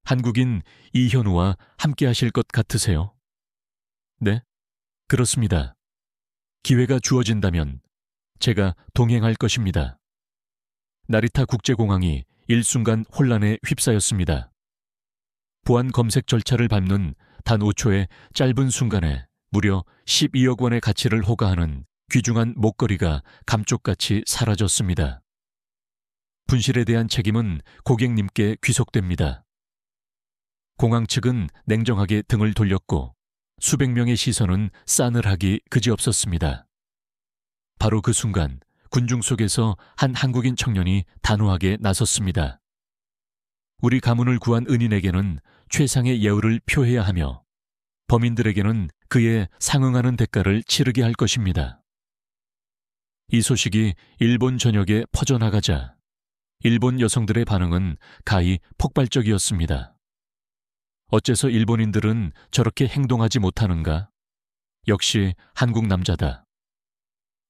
한국인 이현우와 함께 하실 것 같으세요? 네, 그렇습니다. 기회가 주어진다면 제가 동행할 것입니다. 나리타 국제공항이 일순간 혼란에 휩싸였습니다. 보안 검색 절차를 밟는 단 5초의 짧은 순간에 무려 12억 원의 가치를 호가하는 귀중한 목걸이가 감쪽같이 사라졌습니다. 분실에 대한 책임은 고객님께 귀속됩니다. 공항 측은 냉정하게 등을 돌렸고 수백 명의 시선은 싸늘하기 그지없었습니다. 바로 그 순간 군중 속에서 한 한국인 청년이 단호하게 나섰습니다. 우리 가문을 구한 은인에게는 최상의 예우를 표해야 하며 범인들에게는 그에 상응하는 대가를 치르게 할 것입니다. 이 소식이 일본 전역에 퍼져나가자 일본 여성들의 반응은 가히 폭발적이었습니다. 어째서 일본인들은 저렇게 행동하지 못하는가? 역시 한국 남자다.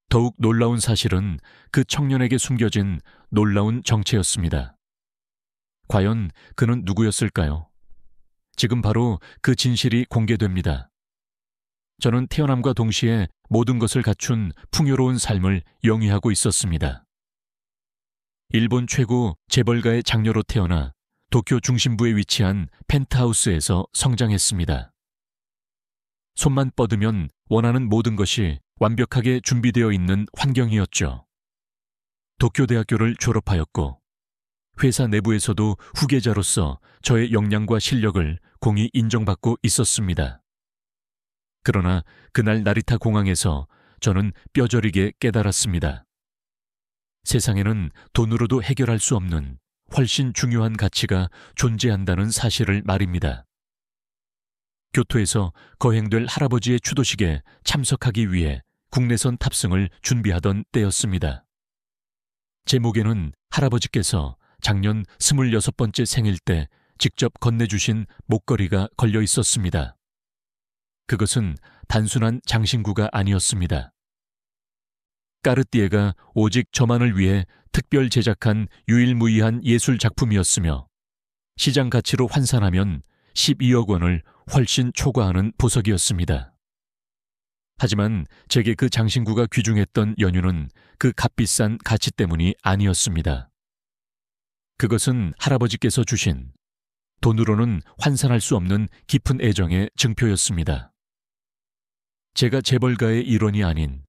더욱 놀라운 사실은 그 청년에게 숨겨진 놀라운 정체였습니다. 과연 그는 누구였을까요? 지금 바로 그 진실이 공개됩니다. 저는 태어남과 동시에 모든 것을 갖춘 풍요로운 삶을 영위하고 있었습니다. 일본 최고 재벌가의 장녀로 태어나 도쿄 중심부에 위치한 펜트하우스에서 성장했습니다. 손만 뻗으면 원하는 모든 것이 완벽하게 준비되어 있는 환경이었죠. 도쿄대학교를 졸업하였고 회사 내부에서도 후계자로서 저의 역량과 실력을 공히 인정받고 있었습니다. 그러나 그날 나리타 공항에서 저는 뼈저리게 깨달았습니다. 세상에는 돈으로도 해결할 수 없는 훨씬 중요한 가치가 존재한다는 사실을 말입니다. 교토에서 거행될 할아버지의 추도식에 참석하기 위해 국내선 탑승을 준비하던 때였습니다. 제 목에는 할아버지께서 작년 26번째 생일 때 직접 건네주신 목걸이가 걸려 있었습니다. 그것은 단순한 장신구가 아니었습니다. 까르띠에가 오직 저만을 위해 특별 제작한 유일무이한 예술 작품이었으며 시장 가치로 환산하면 12억 원을 훨씬 초과하는 보석이었습니다. 하지만 제게 그 장신구가 귀중했던 연유는 그 값비싼 가치 때문이 아니었습니다. 그것은 할아버지께서 주신 돈으로는 환산할 수 없는 깊은 애정의 증표였습니다. 제가 재벌가의 일원이 아닌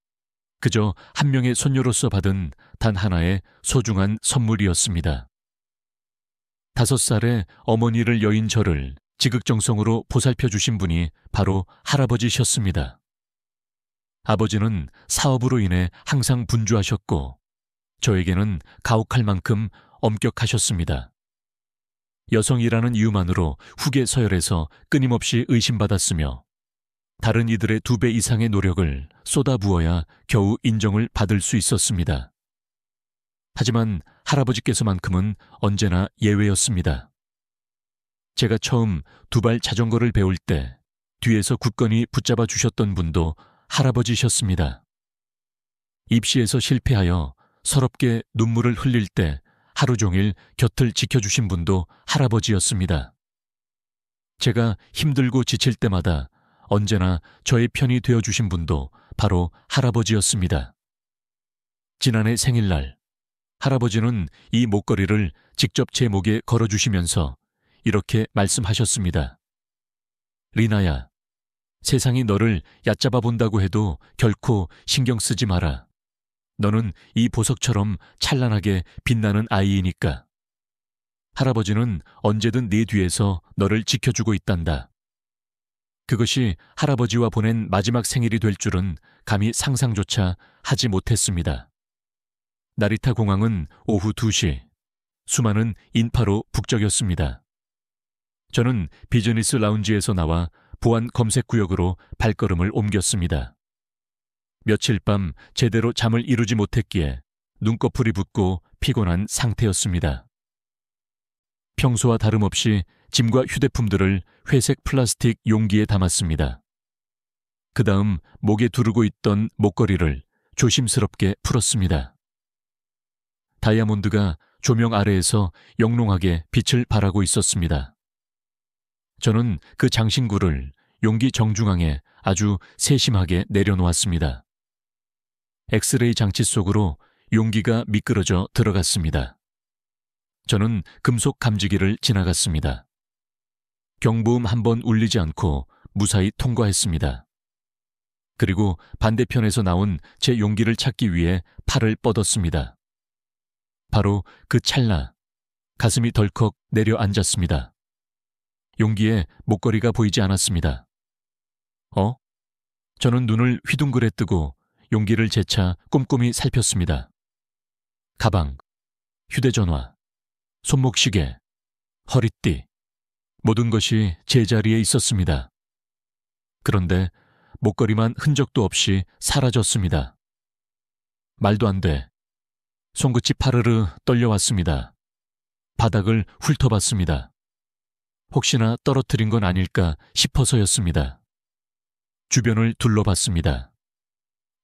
그저 한 명의 손녀로서 받은 단 하나의 소중한 선물이었습니다. 5살에 어머니를 여인 저를 지극정성으로 보살펴 주신 분이 바로 할아버지셨습니다. 아버지는 사업으로 인해 항상 분주하셨고 저에게는 가혹할 만큼 엄격하셨습니다. 여성이라는 이유만으로 후계 서열에서 끊임없이 의심받았으며 다른 이들의 2배 이상의 노력을 쏟아부어야 겨우 인정을 받을 수 있었습니다. 하지만 할아버지께서만큼은 언제나 예외였습니다. 제가 처음 2발 자전거를 배울 때 뒤에서 굳건히 붙잡아 주셨던 분도 할아버지셨습니다. 입시에서 실패하여 서럽게 눈물을 흘릴 때 하루 종일 곁을 지켜주신 분도 할아버지였습니다. 제가 힘들고 지칠 때마다 언제나 저의 편이 되어주신 분도 바로 할아버지였습니다. 지난해 생일날 할아버지는 이 목걸이를 직접 제 목에 걸어주시면서 이렇게 말씀하셨습니다. 리나야, 세상이 너를 얕잡아 본다고 해도 결코 신경 쓰지 마라. 너는 이 보석처럼 찬란하게 빛나는 아이이니까. 할아버지는 언제든 네 뒤에서 너를 지켜주고 있단다. 그것이 할아버지와 보낸 마지막 생일이 될 줄은 감히 상상조차 하지 못했습니다. 나리타 공항은 오후 2시, 수많은 인파로 북적였습니다. 저는 비즈니스 라운지에서 나와 보안 검색 구역으로 발걸음을 옮겼습니다. 며칠 밤 제대로 잠을 이루지 못했기에 눈꺼풀이 붓고 피곤한 상태였습니다. 평소와 다름없이 짐과 휴대품들을 회색 플라스틱 용기에 담았습니다. 그 다음 목에 두르고 있던 목걸이를 조심스럽게 풀었습니다. 다이아몬드가 조명 아래에서 영롱하게 빛을 발하고 있었습니다. 저는 그 장신구를 용기 정중앙에 아주 세심하게 내려놓았습니다. 엑스레이 장치 속으로 용기가 미끄러져 들어갔습니다. 저는 금속 감지기를 지나갔습니다. 경보음 한 번 울리지 않고 무사히 통과했습니다. 그리고 반대편에서 나온 제 용기를 찾기 위해 팔을 뻗었습니다. 바로 그 찰나 가슴이 덜컥 내려앉았습니다. 용기에 목걸이가 보이지 않았습니다. 저는 눈을 휘둥그레 뜨고 용기를 재차 꼼꼼히 살폈습니다. 가방, 휴대전화, 손목시계, 허리띠, 모든 것이 제자리에 있었습니다. 그런데 목걸이만 흔적도 없이 사라졌습니다. 말도 안 돼. 손끝이 파르르 떨려왔습니다. 바닥을 훑어봤습니다. 혹시나 떨어뜨린 건 아닐까 싶어서였습니다. 주변을 둘러봤습니다.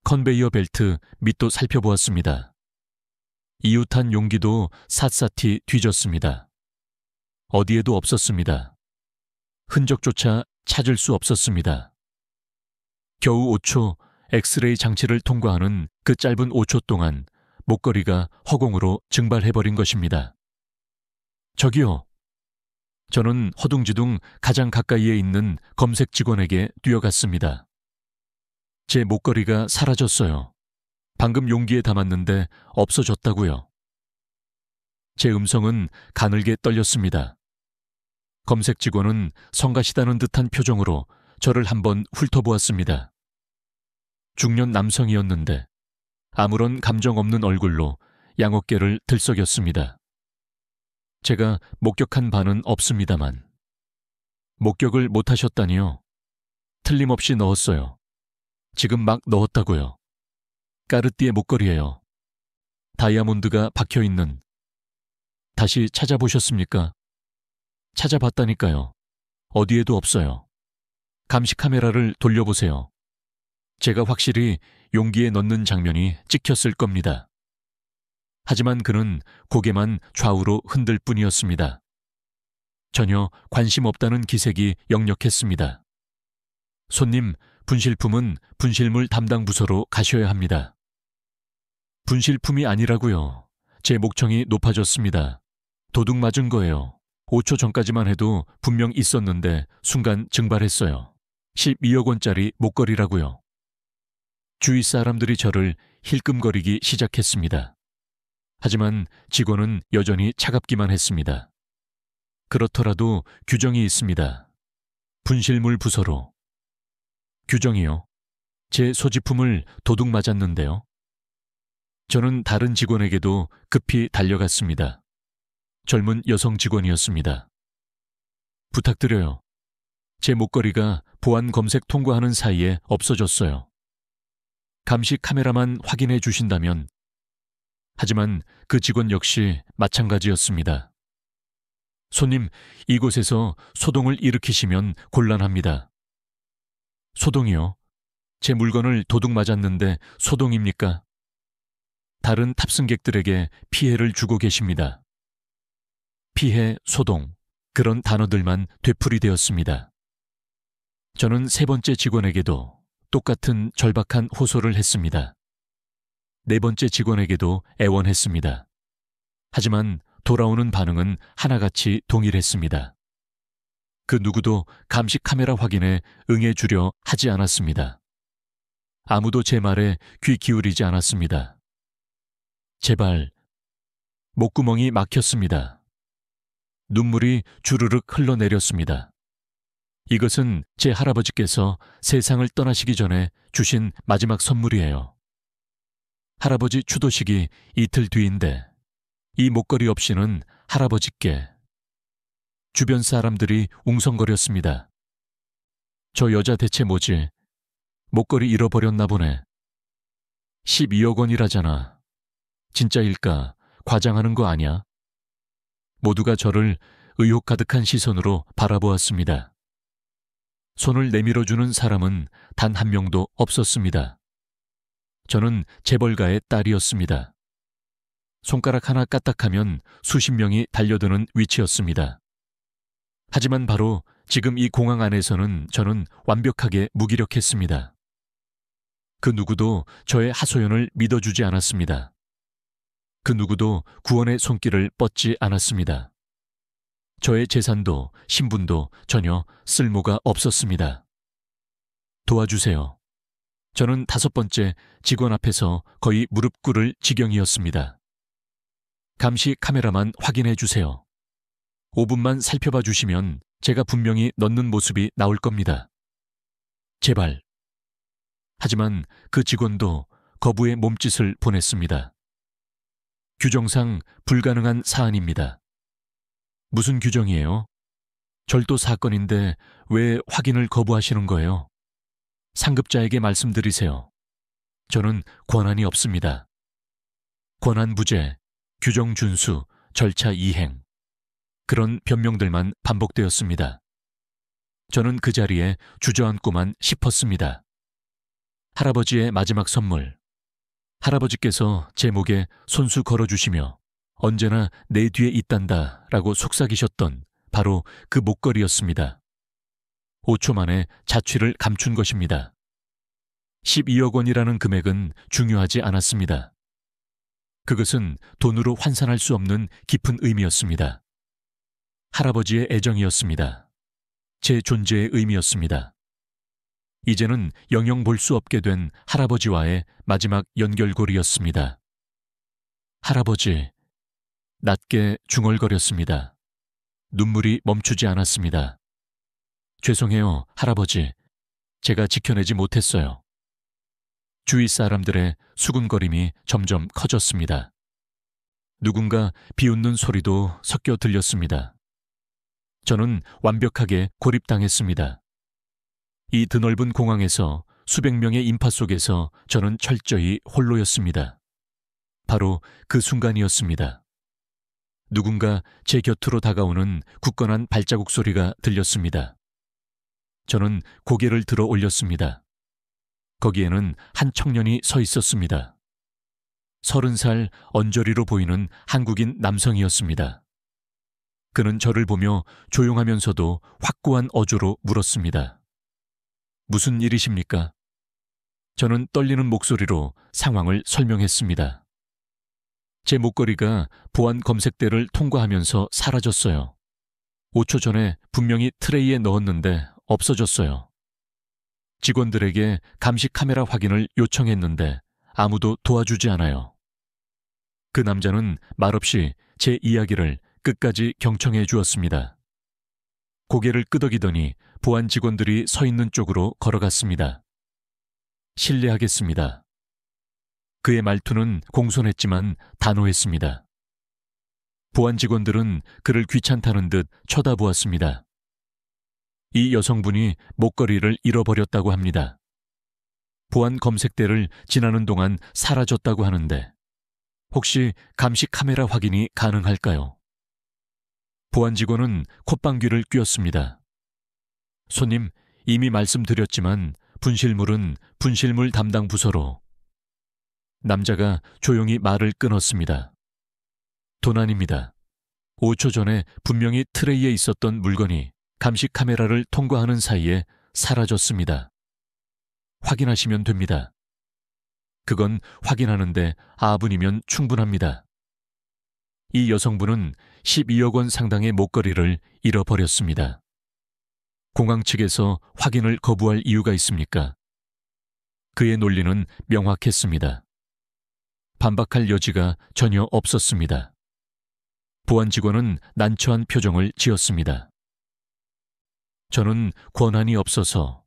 컨베이어 벨트 밑도 살펴보았습니다. 이웃한 용기도 샅샅이 뒤졌습니다. 어디에도 없었습니다. 흔적조차 찾을 수 없었습니다. 겨우 5초 엑스레이 장치를 통과하는 그 짧은 5초 동안 목걸이가 허공으로 증발해버린 것입니다. 저기요. 저는 허둥지둥 가장 가까이에 있는 검색 직원에게 뛰어갔습니다. 제 목걸이가 사라졌어요. 방금 용기에 담았는데 없어졌다고요. 제 음성은 가늘게 떨렸습니다. 검색 직원은 성가시다는 듯한 표정으로 저를 한번 훑어보았습니다. 중년 남성이었는데 아무런 감정 없는 얼굴로 양어깨를 들썩였습니다. 제가 목격한 바는 없습니다만. 목격을 못하셨다니요? 틀림없이 넣었어요. 지금 막 넣었다고요. 까르띠에 목걸이에요. 다이아몬드가 박혀있는. 다시 찾아보셨습니까? 찾아봤다니까요. 어디에도 없어요. 감시 카메라를 돌려보세요. 제가 확실히 용기에 넣는 장면이 찍혔을 겁니다. 하지만 그는 고개만 좌우로 흔들 뿐이었습니다. 전혀 관심 없다는 기색이 역력했습니다. 손님, 분실품은 분실물 담당 부서로 가셔야 합니다. 분실품이 아니라고요. 제 목청이 높아졌습니다. 도둑 맞은 거예요. 5초 전까지만 해도 분명 있었는데 순간 증발했어요. 12억 원짜리 목걸이라고요. 주위 사람들이 저를 힐끔거리기 시작했습니다. 하지만 직원은 여전히 차갑기만 했습니다. 그렇더라도 규정이 있습니다. 분실물 부서로. 규정이요? 제 소지품을 도둑 맞았는데요. 저는 다른 직원에게도 급히 달려갔습니다. 젊은 여성 직원이었습니다. 부탁드려요. 제 목걸이가 보안 검색 통과하는 사이에 없어졌어요. 감시 카메라만 확인해 주신다면. 하지만 그 직원 역시 마찬가지였습니다. 손님, 이곳에서 소동을 일으키시면 곤란합니다. 소동이요? 제 물건을 도둑 맞았는데 소동입니까? 다른 탑승객들에게 피해를 주고 계십니다. 피해, 소동, 그런 단어들만 되풀이되었습니다. 저는 세 번째 직원에게도 똑같은 절박한 호소를 했습니다. 네 번째 직원에게도 애원했습니다. 하지만 돌아오는 반응은 하나같이 동일했습니다. 그 누구도 감시 카메라 확인에 응해주려 하지 않았습니다. 아무도 제 말에 귀 기울이지 않았습니다. 제발, 목구멍이 막혔습니다. 눈물이 주르륵 흘러내렸습니다. 이것은 제 할아버지께서 세상을 떠나시기 전에 주신 마지막 선물이에요. 할아버지 추도식이 이틀 뒤인데 이 목걸이 없이는 할아버지께. 주변 사람들이 웅성거렸습니다. 저 여자 대체 뭐지? 목걸이 잃어버렸나 보네. 12억 원이라잖아. 진짜일까? 과장하는 거 아니야? 모두가 저를 의혹 가득한 시선으로 바라보았습니다. 손을 내밀어주는 사람은 단 한 명도 없었습니다. 저는 재벌가의 딸이었습니다. 손가락 하나 까딱하면 수십 명이 달려드는 위치였습니다. 하지만 바로 지금 이 공항 안에서는 저는 완벽하게 무기력했습니다. 그 누구도 저의 하소연을 믿어주지 않았습니다. 그 누구도 구원의 손길을 뻗지 않았습니다. 저의 재산도 신분도 전혀 쓸모가 없었습니다. 도와주세요. 저는 5번째 직원 앞에서 거의 무릎 꿇을 지경이었습니다. 감시 카메라만 확인해 주세요. 5분만 살펴봐 주시면 제가 분명히 넣는 모습이 나올 겁니다. 제발. 하지만 그 직원도 거부의 몸짓을 보냈습니다. 규정상 불가능한 사안입니다. 무슨 규정이에요? 절도 사건인데 왜 확인을 거부하시는 거예요? 상급자에게 말씀드리세요. 저는 권한이 없습니다. 권한 부재, 규정 준수, 절차 이행. 그런 변명들만 반복되었습니다. 저는 그 자리에 주저앉고만 싶었습니다. 할아버지의 마지막 선물. 할아버지께서 제 목에 손수 걸어주시며 언제나 내 뒤에 있단다 라고 속삭이셨던 바로 그 목걸이였습니다. 5초 만에 자취를 감춘 것입니다. 12억 원이라는 금액은 중요하지 않았습니다. 그것은 돈으로 환산할 수 없는 깊은 의미였습니다. 할아버지의 애정이었습니다. 제 존재의 의미였습니다. 이제는 영영 볼 수 없게 된 할아버지와의 마지막 연결고리였습니다. 할아버지, 낮게 중얼거렸습니다. 눈물이 멈추지 않았습니다. 죄송해요, 할아버지. 제가 지켜내지 못했어요. 주위 사람들의 수군거림이 점점 커졌습니다. 누군가 비웃는 소리도 섞여 들렸습니다. 저는 완벽하게 고립당했습니다. 이 드넓은 공항에서 수백 명의 인파 속에서 저는 철저히 홀로였습니다. 바로 그 순간이었습니다. 누군가 제 곁으로 다가오는 굳건한 발자국 소리가 들렸습니다. 저는 고개를 들어 올렸습니다. 거기에는 한 청년이 서 있었습니다. 30살 언저리로 보이는 한국인 남성이었습니다. 그는 저를 보며 조용하면서도 확고한 어조로 물었습니다. 무슨 일이십니까? 저는 떨리는 목소리로 상황을 설명했습니다. 제 목걸이가 보안 검색대를 통과하면서 사라졌어요. 5초 전에 분명히 트레이에 넣었는데 없어졌어요. 직원들에게 감시 카메라 확인을 요청했는데 아무도 도와주지 않아요. 그 남자는 말없이 제 이야기를 끝까지 경청해 주었습니다. 고개를 끄덕이더니 보안 직원들이 서 있는 쪽으로 걸어갔습니다. 실례하겠습니다. 그의 말투는 공손했지만 단호했습니다. 보안 직원들은 그를 귀찮다는 듯 쳐다보았습니다. 이 여성분이 목걸이를 잃어버렸다고 합니다. 보안 검색대를 지나는 동안 사라졌다고 하는데 혹시 감시 카메라 확인이 가능할까요? 보안 직원은 콧방귀를 뀌었습니다. 손님, 이미 말씀드렸지만 분실물은 분실물 담당 부서로. 남자가 조용히 말을 끊었습니다. 도난입니다. 5초 전에 분명히 트레이에 있었던 물건이 감시 카메라를 통과하는 사이에 사라졌습니다. 확인하시면 됩니다. 그건 확인하는데 4분이면 충분합니다. 이 여성분은 12억 원 상당의 목걸이를 잃어버렸습니다. 공항 측에서 확인을 거부할 이유가 있습니까? 그의 논리는 명확했습니다. 반박할 여지가 전혀 없었습니다. 보안 직원은 난처한 표정을 지었습니다. 저는 권한이 없어서.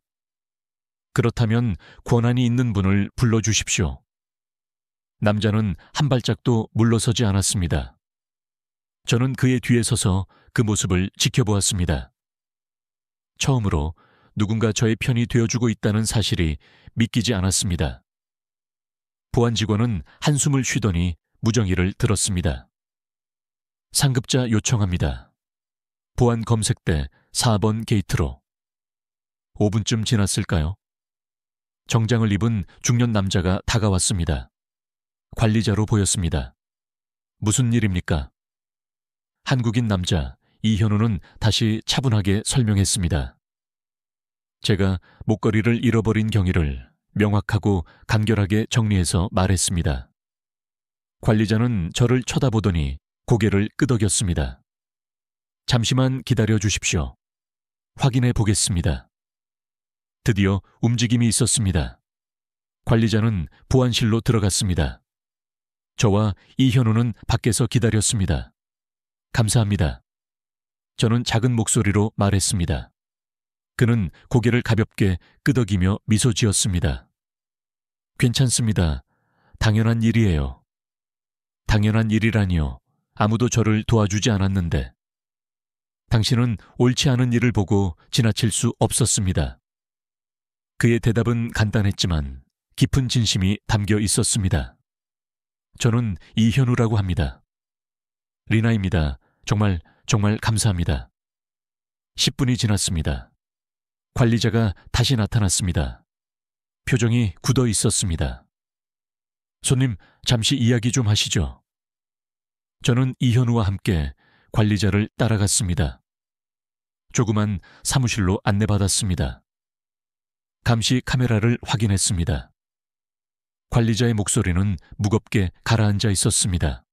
그렇다면 권한이 있는 분을 불러주십시오. 남자는 한 발짝도 물러서지 않았습니다. 저는 그의 뒤에 서서 그 모습을 지켜보았습니다. 처음으로 누군가 저의 편이 되어주고 있다는 사실이 믿기지 않았습니다. 보안 직원은 한숨을 쉬더니 무정의를 들었습니다. 상급자 요청합니다. 보안 검색대 4번 게이트로. 5분쯤 지났을까요? 정장을 입은 중년 남자가 다가왔습니다. 관리자로 보였습니다. 무슨 일입니까? 한국인 남자, 이현우는 다시 차분하게 설명했습니다. 제가 목걸이를 잃어버린 경위를 명확하고 간결하게 정리해서 말했습니다. 관리자는 저를 쳐다보더니 고개를 끄덕였습니다. 잠시만 기다려 주십시오. 확인해 보겠습니다. 드디어 움직임이 있었습니다. 관리자는 보안실로 들어갔습니다. 저와 이현우는 밖에서 기다렸습니다. 감사합니다. 저는 작은 목소리로 말했습니다. 그는 고개를 가볍게 끄덕이며 미소 지었습니다. 괜찮습니다. 당연한 일이에요. 당연한 일이라니요. 아무도 저를 도와주지 않았는데. 당신은 옳지 않은 일을 보고 지나칠 수 없었습니다. 그의 대답은 간단했지만 깊은 진심이 담겨 있었습니다. 저는 이현우라고 합니다. 리나입니다. 정말 감사합니다. 10분이 지났습니다. 관리자가 다시 나타났습니다. 표정이 굳어 있었습니다. 손님, 잠시 이야기 좀 하시죠. 저는 이현우와 함께 관리자를 따라갔습니다. 조그만 사무실로 안내받았습니다. 감시 카메라를 확인했습니다. 관리자의 목소리는 무겁게 가라앉아 있었습니다.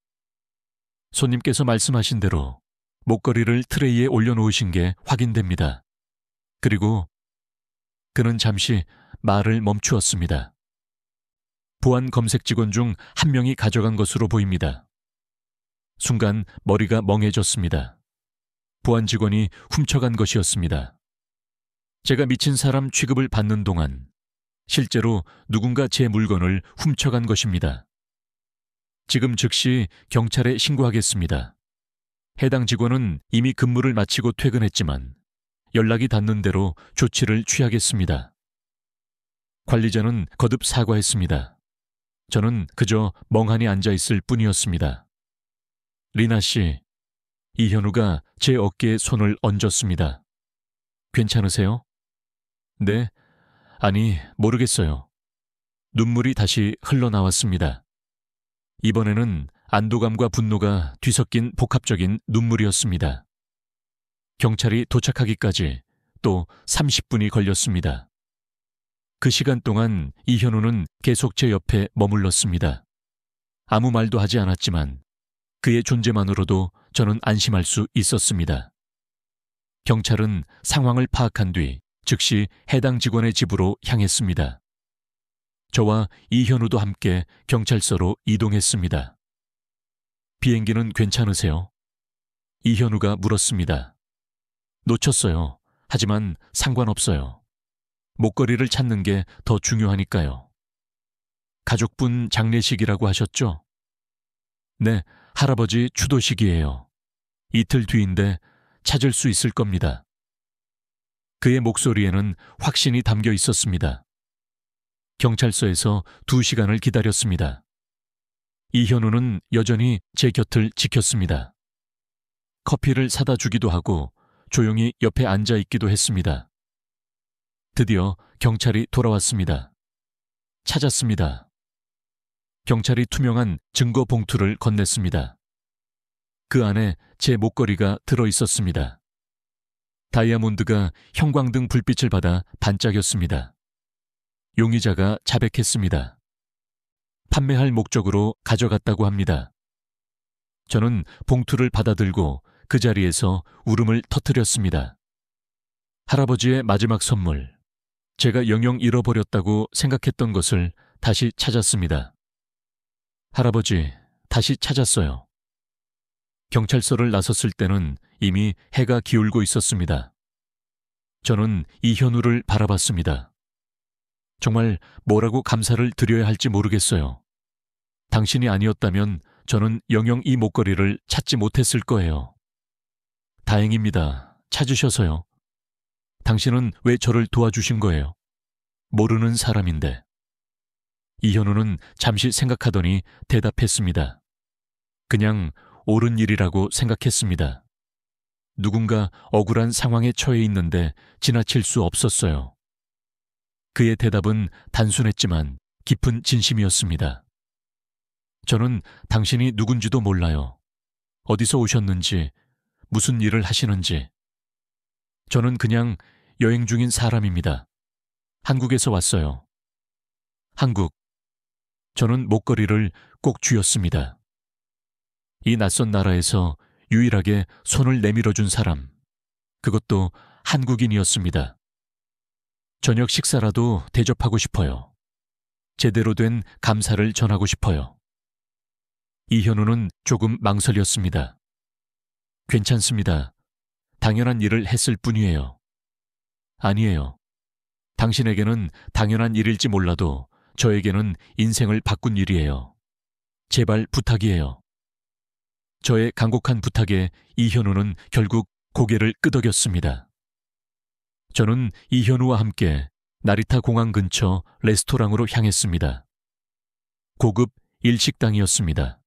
손님께서 말씀하신 대로 목걸이를 트레이에 올려놓으신 게 확인됩니다. 그리고 그는 잠시 말을 멈추었습니다. 보안 검색 직원 중 한 명이 가져간 것으로 보입니다. 순간 머리가 멍해졌습니다. 보안 직원이 훔쳐간 것이었습니다. 제가 미친 사람 취급을 받는 동안 실제로 누군가 제 물건을 훔쳐간 것입니다. 지금 즉시 경찰에 신고하겠습니다. 해당 직원은 이미 근무를 마치고 퇴근했지만 연락이 닿는 대로 조치를 취하겠습니다. 관리자는 거듭 사과했습니다. 저는 그저 멍하니 앉아 있을 뿐이었습니다. 리나 씨, 이현우가 제 어깨에 손을 얹었습니다. 괜찮으세요? 네, 아니, 모르겠어요. 눈물이 다시 흘러나왔습니다. 이번에는 안도감과 분노가 뒤섞인 복합적인 눈물이었습니다. 경찰이 도착하기까지 또 30분이 걸렸습니다. 그 시간 동안 이현우는 계속 제 옆에 머물렀습니다. 아무 말도 하지 않았지만 그의 존재만으로도 저는 안심할 수 있었습니다. 경찰은 상황을 파악한 뒤 즉시 해당 직원의 집으로 향했습니다. 저와 이현우도 함께 경찰서로 이동했습니다. 비행기는 괜찮으세요? 이현우가 물었습니다. 놓쳤어요. 하지만 상관없어요. 목걸이를 찾는 게 더 중요하니까요. 가족분 장례식이라고 하셨죠? 네, 할아버지 추도식이에요. 이틀 뒤인데 찾을 수 있을 겁니다. 그의 목소리에는 확신이 담겨 있었습니다. 경찰서에서 2시간을 기다렸습니다. 이현우는 여전히 제 곁을 지켰습니다. 커피를 사다 주기도 하고 조용히 옆에 앉아 있기도 했습니다. 드디어 경찰이 돌아왔습니다. 찾았습니다. 경찰이 투명한 증거 봉투를 건넸습니다. 그 안에 제 목걸이가 들어 있었습니다. 다이아몬드가 형광등 불빛을 받아 반짝였습니다. 용의자가 자백했습니다. 판매할 목적으로 가져갔다고 합니다. 저는 봉투를 받아들고 그 자리에서 울음을 터뜨렸습니다. 할아버지의 마지막 선물, 제가 영영 잃어버렸다고 생각했던 것을 다시 찾았습니다. 할아버지, 다시 찾았어요. 경찰서를 나섰을 때는 이미 해가 기울고 있었습니다. 저는 이현우를 바라봤습니다. 정말 뭐라고 감사를 드려야 할지 모르겠어요. 당신이 아니었다면 저는 영영 이 목걸이를 찾지 못했을 거예요. 다행입니다. 찾으셔서요. 당신은 왜 저를 도와주신 거예요? 모르는 사람인데. 이현우는 잠시 생각하더니 대답했습니다. 그냥 옳은 일이라고 생각했습니다. 누군가 억울한 상황에 처해 있는데 지나칠 수 없었어요. 그의 대답은 단순했지만 깊은 진심이었습니다. 저는 당신이 누군지도 몰라요. 어디서 오셨는지, 무슨 일을 하시는지. 저는 그냥 여행 중인 사람입니다. 한국에서 왔어요. 한국. 저는 목걸이를 꼭 쥐었습니다. 이 낯선 나라에서 유일하게 손을 내밀어준 사람. 그것도 한국인이었습니다. 저녁 식사라도 대접하고 싶어요. 제대로 된 감사를 전하고 싶어요. 이현우는 조금 망설였습니다. 괜찮습니다. 당연한 일을 했을 뿐이에요. 아니에요. 당신에게는 당연한 일일지 몰라도 저에게는 인생을 바꾼 일이에요. 제발 부탁이에요. 저의 간곡한 부탁에 이현우는 결국 고개를 끄덕였습니다. 저는 이현우와 함께 나리타 공항 근처 레스토랑으로 향했습니다. 고급 일식당이었습니다.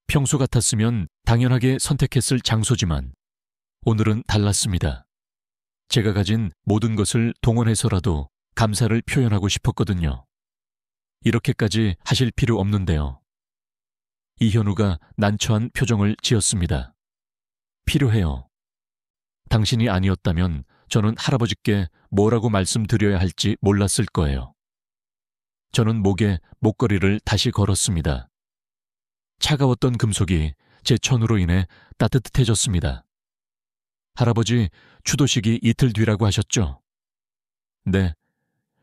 평소 같았으면 당연하게 선택했을 장소지만 오늘은 달랐습니다. 제가 가진 모든 것을 동원해서라도 감사를 표현하고 싶었거든요. 이렇게까지 하실 필요 없는데요. 이현우가 난처한 표정을 지었습니다. 필요해요. 당신이 아니었다면 저는 할아버지께 뭐라고 말씀드려야 할지 몰랐을 거예요. 저는 목에 목걸이를 다시 걸었습니다. 차가웠던 금속이 제 천으로 인해 따뜻해졌습니다. 할아버지, 추도식이 이틀 뒤라고 하셨죠? 네,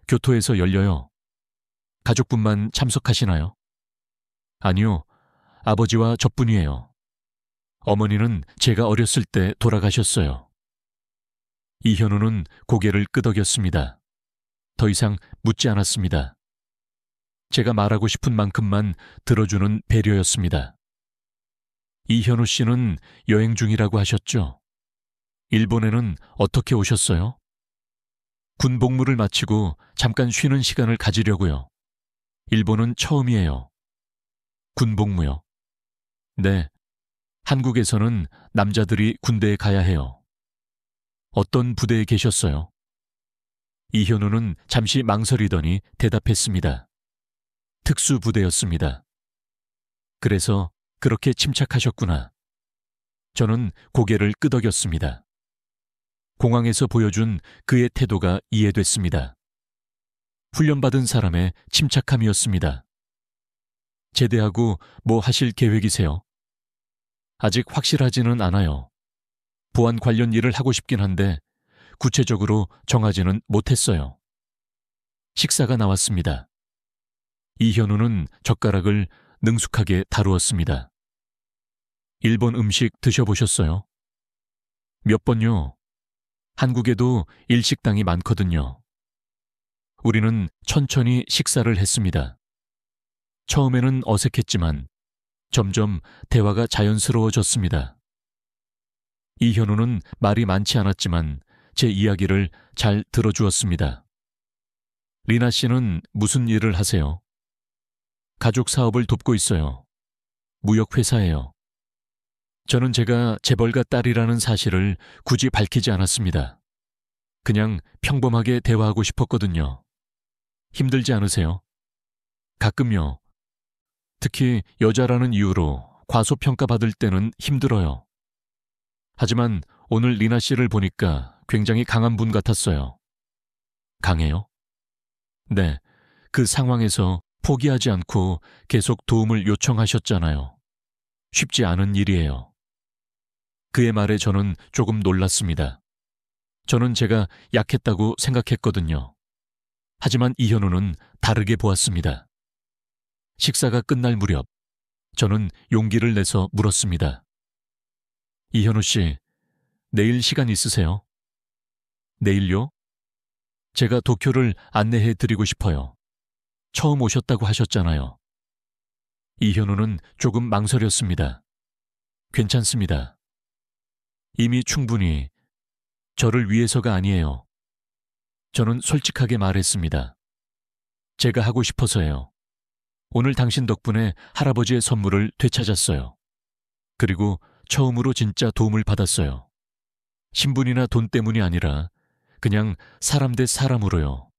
교토에서 열려요. 가족분만 참석하시나요? 아니요, 아버지와 저뿐이에요. 어머니는 제가 어렸을 때 돌아가셨어요. 이현우는 고개를 끄덕였습니다. 더 이상 묻지 않았습니다. 제가 말하고 싶은 만큼만 들어주는 배려였습니다. 이현우 씨는 여행 중이라고 하셨죠? 일본에는 어떻게 오셨어요? 군 복무를 마치고 잠깐 쉬는 시간을 가지려고요. 일본은 처음이에요. 군 복무요? 네. 한국에서는 남자들이 군대에 가야 해요. 어떤 부대에 계셨어요? 이현우는 잠시 망설이더니 대답했습니다. 특수부대였습니다. 그래서 그렇게 침착하셨구나. 저는 고개를 끄덕였습니다. 공항에서 보여준 그의 태도가 이해됐습니다. 훈련받은 사람의 침착함이었습니다. 제대하고 뭐 하실 계획이세요? 아직 확실하지는 않아요. 보안 관련 일을 하고 싶긴 한데 구체적으로 정하지는 못했어요. 식사가 나왔습니다. 이현우는 젓가락을 능숙하게 다루었습니다. 일본 음식 드셔보셨어요? 몇 번요? 한국에도 일식당이 많거든요. 우리는 천천히 식사를 했습니다. 처음에는 어색했지만 점점 대화가 자연스러워졌습니다. 이현우는 말이 많지 않았지만 제 이야기를 잘 들어주었습니다. 리나 씨는 무슨 일을 하세요? 가족 사업을 돕고 있어요. 무역회사예요. 저는 제가 재벌가 딸이라는 사실을 굳이 밝히지 않았습니다. 그냥 평범하게 대화하고 싶었거든요. 힘들지 않으세요? 가끔요. 특히 여자라는 이유로 과소평가받을 때는 힘들어요. 하지만 오늘 리나 씨를 보니까 굉장히 강한 분 같았어요. 강해요? 네, 그 상황에서 포기하지 않고 계속 도움을 요청하셨잖아요. 쉽지 않은 일이에요. 그의 말에 저는 조금 놀랐습니다. 저는 제가 약했다고 생각했거든요. 하지만 이현우는 다르게 보았습니다. 식사가 끝날 무렵 저는 용기를 내서 물었습니다. 이현우 씨, 내일 시간 있으세요? 내일요? 제가 도쿄를 안내해 드리고 싶어요. 처음 오셨다고 하셨잖아요. 이현우는 조금 망설였습니다. 괜찮습니다. 이미 충분히 저를 위해서가 아니에요. 저는 솔직하게 말했습니다. 제가 하고 싶어서예요. 오늘 당신 덕분에 할아버지의 선물을 되찾았어요. 그리고 처음으로 진짜 도움을 받았어요. 신분이나 돈 때문이 아니라 그냥 사람 대 사람으로요.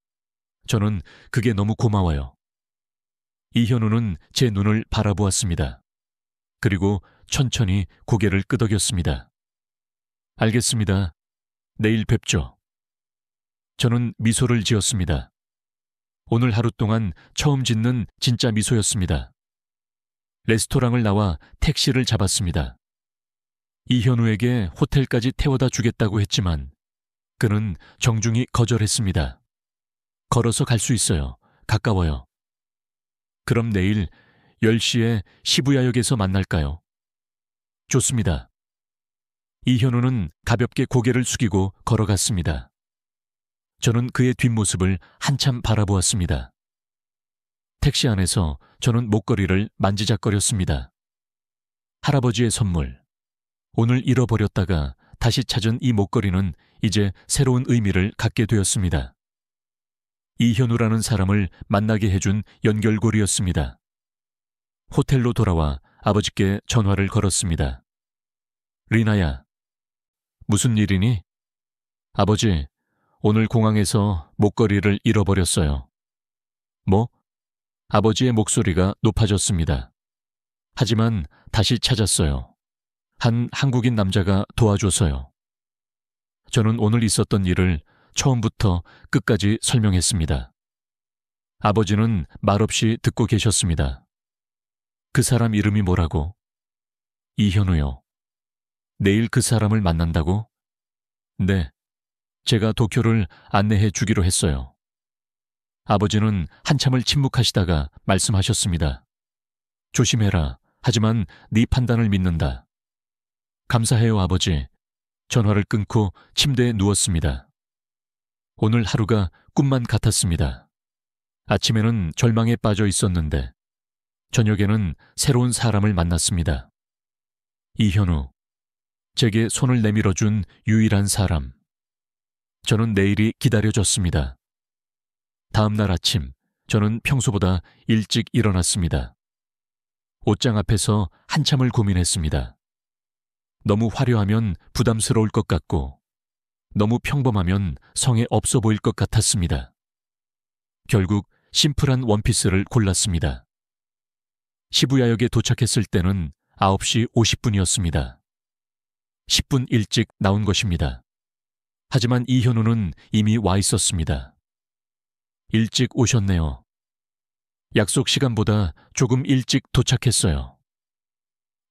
저는 그게 너무 고마워요. 이현우는 제 눈을 바라보았습니다. 그리고 천천히 고개를 끄덕였습니다. 알겠습니다. 내일 뵙죠. 저는 미소를 지었습니다. 오늘 하루 동안 처음 짓는 진짜 미소였습니다. 레스토랑을 나와 택시를 잡았습니다. 이현우에게 호텔까지 태워다 주겠다고 했지만 그는 정중히 거절했습니다. 걸어서 갈 수 있어요. 가까워요. 그럼 내일 10시에 시부야역에서 만날까요? 좋습니다. 이현우는 가볍게 고개를 숙이고 걸어갔습니다. 저는 그의 뒷모습을 한참 바라보았습니다. 택시 안에서 저는 목걸이를 만지작거렸습니다. 할아버지의 선물. 오늘 잃어버렸다가 다시 찾은 이 목걸이는 이제 새로운 의미를 갖게 되었습니다. 이현우라는 사람을 만나게 해준 연결고리였습니다. 호텔로 돌아와 아버지께 전화를 걸었습니다. 리나야, 무슨 일이니? 아버지, 오늘 공항에서 목걸이를 잃어버렸어요. 뭐? 아버지의 목소리가 높아졌습니다. 하지만 다시 찾았어요. 한 한국인 남자가 도와줘서요. 저는 오늘 있었던 일을 처음부터 끝까지 설명했습니다. 아버지는 말없이 듣고 계셨습니다. 그 사람 이름이 뭐라고? 이현우요. 내일 그 사람을 만난다고? 네. 제가 도쿄를 안내해 주기로 했어요. 아버지는 한참을 침묵하시다가 말씀하셨습니다. 조심해라. 하지만 네 판단을 믿는다. 감사해요, 아버지. 전화를 끊고 침대에 누웠습니다. 오늘 하루가 꿈만 같았습니다. 아침에는 절망에 빠져 있었는데 저녁에는 새로운 사람을 만났습니다. 이현우. 제게 손을 내밀어준 유일한 사람. 저는 내일이 기다려졌습니다. 다음 날 아침, 저는 평소보다 일찍 일어났습니다. 옷장 앞에서 한참을 고민했습니다. 너무 화려하면 부담스러울 것 같고, 너무 평범하면 성에 없어 보일 것 같았습니다. 결국 심플한 원피스를 골랐습니다. 시부야역에 도착했을 때는 9시 50분이었습니다. 10분 일찍 나온 것입니다. 하지만 이현우는 이미 와 있었습니다. 일찍 오셨네요. 약속 시간보다 조금 일찍 도착했어요.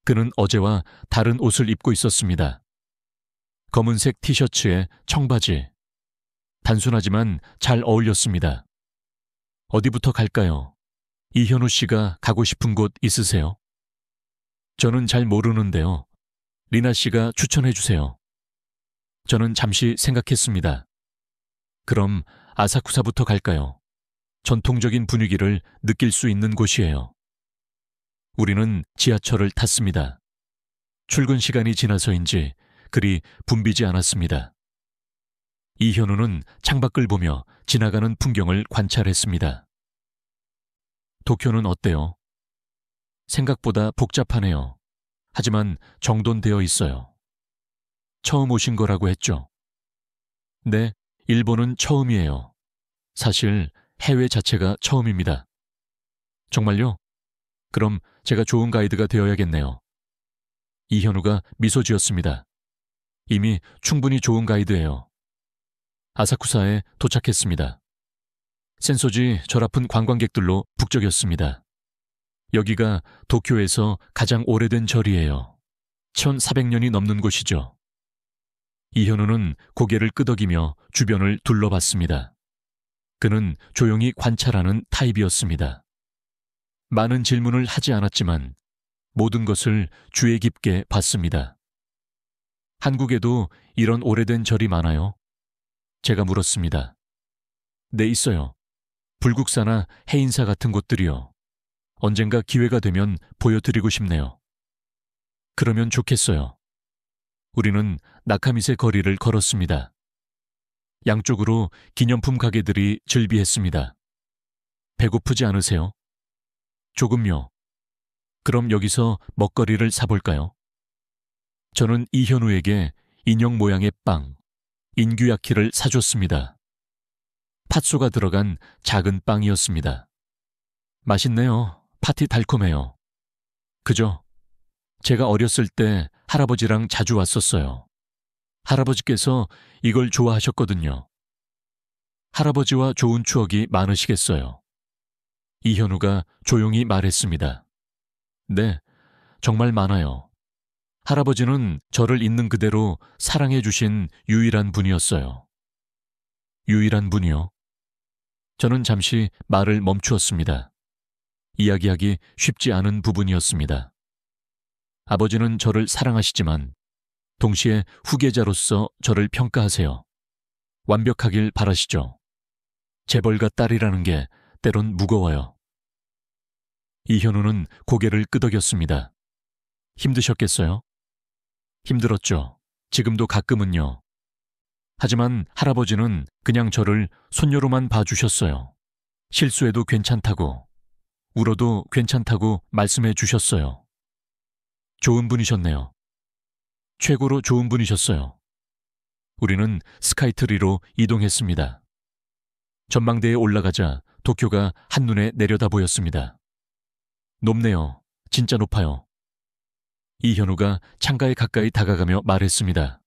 그는 어제와 다른 옷을 입고 있었습니다. 검은색 티셔츠에 청바지. 단순하지만 잘 어울렸습니다. 어디부터 갈까요? 이현우 씨가 가고 싶은 곳 있으세요? 저는 잘 모르는데요. 리나 씨가 추천해 주세요. 저는 잠시 생각했습니다. 그럼 아사쿠사부터 갈까요? 전통적인 분위기를 느낄 수 있는 곳이에요. 우리는 지하철을 탔습니다. 출근 시간이 지나서인지 그리 붐비지 않았습니다. 이현우는 창밖을 보며 지나가는 풍경을 관찰했습니다. 도쿄는 어때요? 생각보다 복잡하네요. 하지만 정돈되어 있어요. 처음 오신 거라고 했죠? 네, 일본은 처음이에요. 사실 해외 자체가 처음입니다. 정말요? 그럼 제가 좋은 가이드가 되어야겠네요. 이현우가 미소 지었습니다. 이미 충분히 좋은 가이드예요. 아사쿠사에 도착했습니다. 센소지 절 앞은 관광객들로 북적였습니다. 여기가 도쿄에서 가장 오래된 절이에요. 1400년이 넘는 곳이죠. 이현우는 고개를 끄덕이며 주변을 둘러봤습니다. 그는 조용히 관찰하는 타입이었습니다. 많은 질문을 하지 않았지만 모든 것을 주의 깊게 봤습니다. 한국에도 이런 오래된 절이 많아요? 제가 물었습니다. 네, 있어요. 불국사나 해인사 같은 곳들이요. 언젠가 기회가 되면 보여드리고 싶네요. 그러면 좋겠어요. 우리는 나카미세 거리를 걸었습니다. 양쪽으로 기념품 가게들이 즐비했습니다. 배고프지 않으세요? 조금요. 그럼 여기서 먹거리를 사볼까요? 저는 이현우에게 인형 모양의 빵, 인규야키를 사줬습니다. 팥소가 들어간 작은 빵이었습니다. 맛있네요. 팥이 달콤해요. 그죠? 제가 어렸을 때 할아버지랑 자주 왔었어요. 할아버지께서 이걸 좋아하셨거든요. 할아버지와 좋은 추억이 많으시겠어요. 이현우가 조용히 말했습니다. 네, 정말 많아요. 할아버지는 저를 있는 그대로 사랑해 주신 유일한 분이었어요. 유일한 분이요? 저는 잠시 말을 멈추었습니다. 이야기하기 쉽지 않은 부분이었습니다. 아버지는 저를 사랑하시지만 동시에 후계자로서 저를 평가하세요. 완벽하길 바라시죠. 재벌가 딸이라는 게 때론 무거워요. 이현우는 고개를 끄덕였습니다. 힘드셨겠어요? 힘들었죠. 지금도 가끔은요. 하지만 할아버지는 그냥 저를 손녀로만 봐주셨어요. 실수해도 괜찮다고, 울어도 괜찮다고 말씀해 주셨어요. 좋은 분이셨네요. 최고로 좋은 분이셨어요. 우리는 스카이트리로 이동했습니다. 전망대에 올라가자 도쿄가 한눈에 내려다 보였습니다. 높네요. 진짜 높아요. 이현우가 창가에 가까이 다가가며 말했습니다.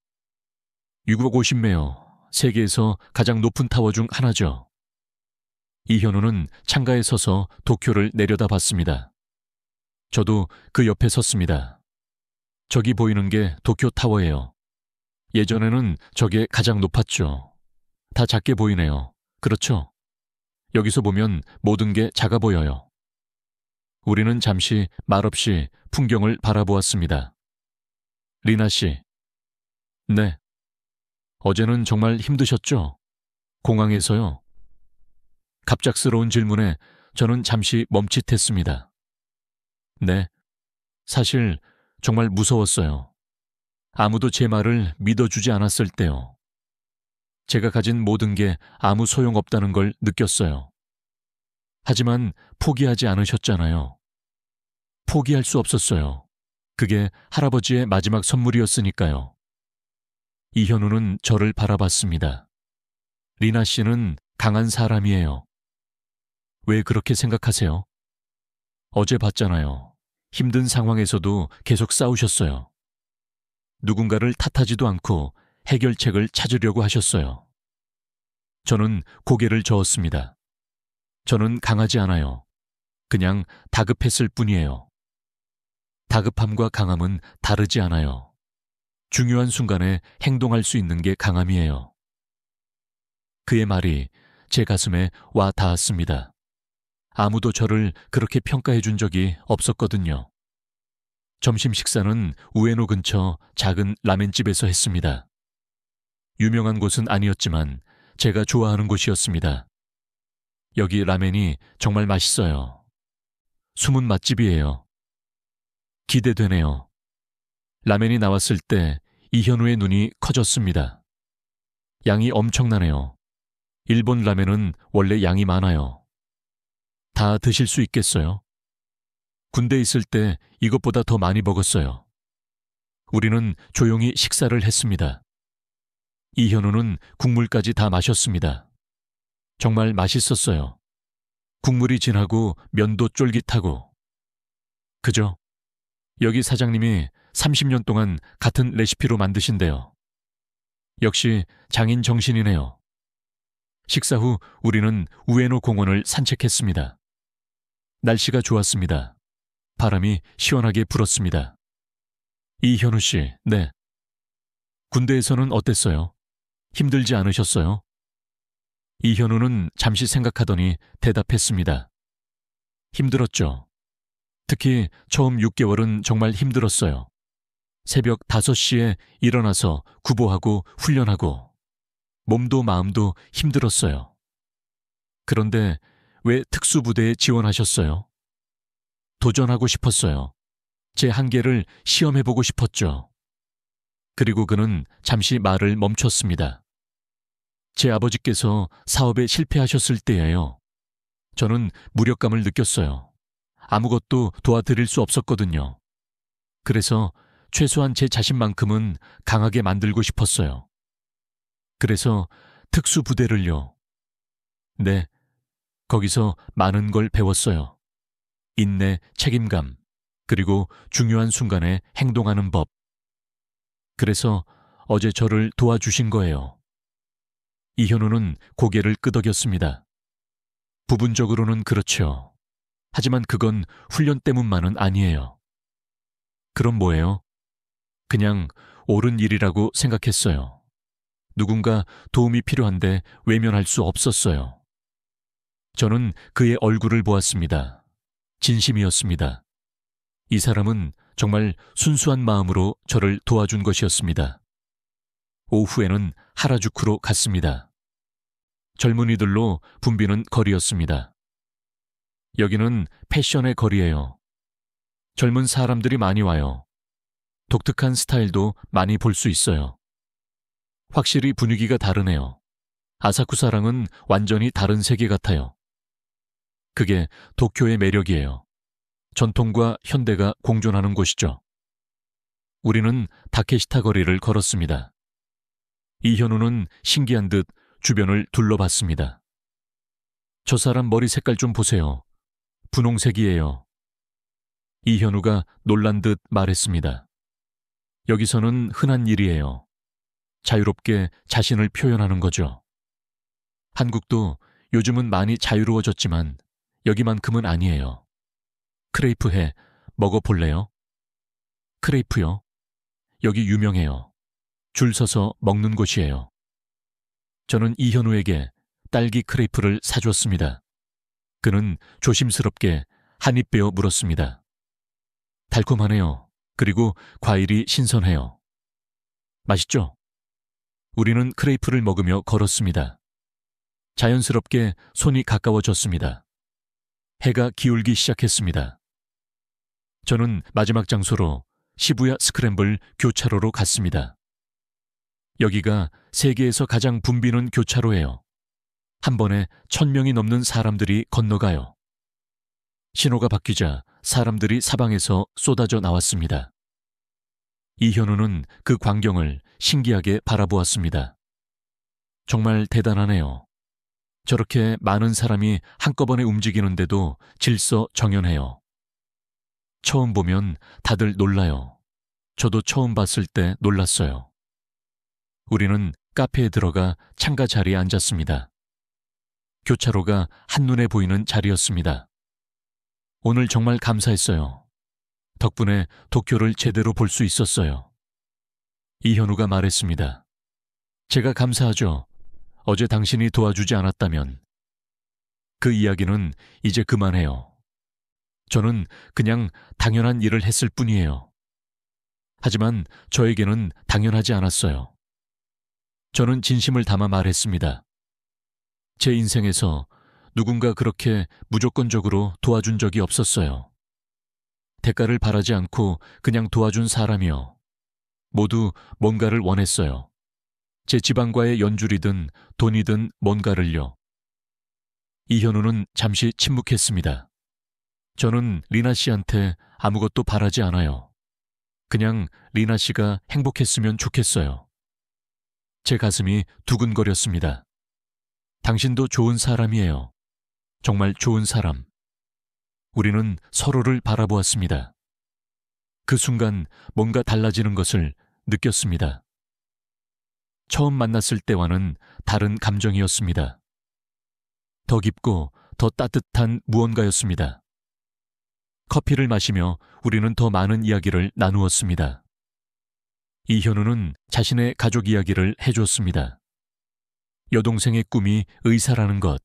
650매요. 세계에서 가장 높은 타워 중 하나죠. 이현우는 창가에 서서 도쿄를 내려다 봤습니다. 저도 그 옆에 섰습니다. 저기 보이는 게 도쿄 타워예요. 예전에는 저게 가장 높았죠. 다 작게 보이네요. 그렇죠? 여기서 보면 모든 게 작아 보여요. 우리는 잠시 말없이 풍경을 바라보았습니다. 리나 씨. 네. 어제는 정말 힘드셨죠? 공항에서요. 갑작스러운 질문에 저는 잠시 멈칫했습니다. 네. 사실 정말 무서웠어요. 아무도 제 말을 믿어주지 않았을 때요. 제가 가진 모든 게 아무 소용없다는 걸 느꼈어요. 하지만 포기하지 않으셨잖아요. 포기할 수 없었어요. 그게 할아버지의 마지막 선물이었으니까요. 이현우는 저를 바라봤습니다. 리나 씨는 강한 사람이에요. 왜 그렇게 생각하세요? 어제 봤잖아요. 힘든 상황에서도 계속 싸우셨어요. 누군가를 탓하지도 않고 해결책을 찾으려고 하셨어요. 저는 고개를 저었습니다. 저는 강하지 않아요. 그냥 다급했을 뿐이에요. 다급함과 강함은 다르지 않아요. 중요한 순간에 행동할 수 있는 게 강함이에요. 그의 말이 제 가슴에 와 닿았습니다. 아무도 저를 그렇게 평가해 준 적이 없었거든요. 점심 식사는 우에노 근처 작은 라멘집에서 했습니다. 유명한 곳은 아니었지만 제가 좋아하는 곳이었습니다. 여기 라멘이 정말 맛있어요. 숨은 맛집이에요. 기대되네요. 라멘이 나왔을 때 이현우의 눈이 커졌습니다. 양이 엄청나네요. 일본 라멘은 원래 양이 많아요. 다 드실 수 있겠어요? 군대 있을 때 이것보다 더 많이 먹었어요. 우리는 조용히 식사를 했습니다. 이현우는 국물까지 다 마셨습니다. 정말 맛있었어요. 국물이 진하고 면도 쫄깃하고. 그죠? 여기 사장님이 30년 동안 같은 레시피로 만드신대요. 역시 장인 정신이네요. 식사 후 우리는 우에노 공원을 산책했습니다. 날씨가 좋았습니다. 바람이 시원하게 불었습니다. 이현우 씨, 네. 군대에서는 어땠어요? 힘들지 않으셨어요? 이현우는 잠시 생각하더니 대답했습니다. 힘들었죠. 특히 처음 6개월은 정말 힘들었어요. 새벽 5시에 일어나서 구보하고 훈련하고 몸도 마음도 힘들었어요. 그런데 왜 특수부대에 지원하셨어요? 도전하고 싶었어요. 제 한계를 시험해보고 싶었죠. 그리고 그는 잠시 말을 멈췄습니다. 제 아버지께서 사업에 실패하셨을 때예요. 저는 무력감을 느꼈어요. 아무것도 도와드릴 수 없었거든요. 그래서 최소한 제 자신만큼은 강하게 만들고 싶었어요. 그래서 특수부대를요. 네, 거기서 많은 걸 배웠어요. 인내, 책임감, 그리고 중요한 순간에 행동하는 법. 그래서 어제 저를 도와주신 거예요. 이현우는 고개를 끄덕였습니다. 부분적으로는 그렇죠. 하지만 그건 훈련 때문만은 아니에요. 그럼 뭐예요? 그냥 옳은 일이라고 생각했어요. 누군가 도움이 필요한데 외면할 수 없었어요. 저는 그의 얼굴을 보았습니다. 진심이었습니다. 이 사람은 정말 순수한 마음으로 저를 도와준 것이었습니다. 오후에는 하라주쿠로 갔습니다. 젊은이들로 붐비는 거리였습니다. 여기는 패션의 거리예요. 젊은 사람들이 많이 와요. 독특한 스타일도 많이 볼 수 있어요. 확실히 분위기가 다르네요. 아사쿠사랑은 완전히 다른 세계 같아요. 그게 도쿄의 매력이에요. 전통과 현대가 공존하는 곳이죠. 우리는 다케시타 거리를 걸었습니다. 이현우는 신기한 듯 주변을 둘러봤습니다. 저 사람 머리 색깔 좀 보세요. 분홍색이에요. 이현우가 놀란 듯 말했습니다. 여기서는 흔한 일이에요. 자유롭게 자신을 표현하는 거죠. 한국도 요즘은 많이 자유로워졌지만 여기만큼은 아니에요. 크레이프회 먹어볼래요? 크레이프요? 여기 유명해요. 줄 서서 먹는 곳이에요. 저는 이현우에게 딸기 크레이프를 사줬습니다. 그는 조심스럽게 한 입 베어 물었습니다. 달콤하네요. 그리고 과일이 신선해요. 맛있죠? 우리는 크레이프를 먹으며 걸었습니다. 자연스럽게 손이 가까워졌습니다. 해가 기울기 시작했습니다. 저는 마지막 장소로 시부야 스크램블 교차로로 갔습니다. 여기가 세계에서 가장 붐비는 교차로예요. 한 번에 1000명이 넘는 사람들이 건너가요. 신호가 바뀌자 사람들이 사방에서 쏟아져 나왔습니다. 이현우는 그 광경을 신기하게 바라보았습니다. 정말 대단하네요. 저렇게 많은 사람이 한꺼번에 움직이는데도 질서정연해요. 처음 보면 다들 놀라요. 저도 처음 봤을 때 놀랐어요. 우리는 카페에 들어가 창가 자리에 앉았습니다. 교차로가 한눈에 보이는 자리였습니다. 오늘 정말 감사했어요. 덕분에 도쿄를 제대로 볼 수 있었어요. 이현우가 말했습니다. 제가 감사하죠. 어제 당신이 도와주지 않았다면. 그 이야기는 이제 그만해요. 저는 그냥 당연한 일을 했을 뿐이에요. 하지만 저에게는 당연하지 않았어요. 저는 진심을 담아 말했습니다. 제 인생에서 누군가 그렇게 무조건적으로 도와준 적이 없었어요. 대가를 바라지 않고 그냥 도와준 사람이요. 모두 뭔가를 원했어요. 제 집안과의 연줄이든 돈이든 뭔가를요. 이현우는 잠시 침묵했습니다. 저는 리나 씨한테 아무것도 바라지 않아요. 그냥 리나 씨가 행복했으면 좋겠어요. 제 가슴이 두근거렸습니다. 당신도 좋은 사람이에요. 정말 좋은 사람. 우리는 서로를 바라보았습니다. 그 순간 뭔가 달라지는 것을 느꼈습니다. 처음 만났을 때와는 다른 감정이었습니다. 더 깊고 더 따뜻한 무언가였습니다. 커피를 마시며 우리는 더 많은 이야기를 나누었습니다. 이현우는 자신의 가족 이야기를 해줬습니다. 여동생의 꿈이 의사라는 것,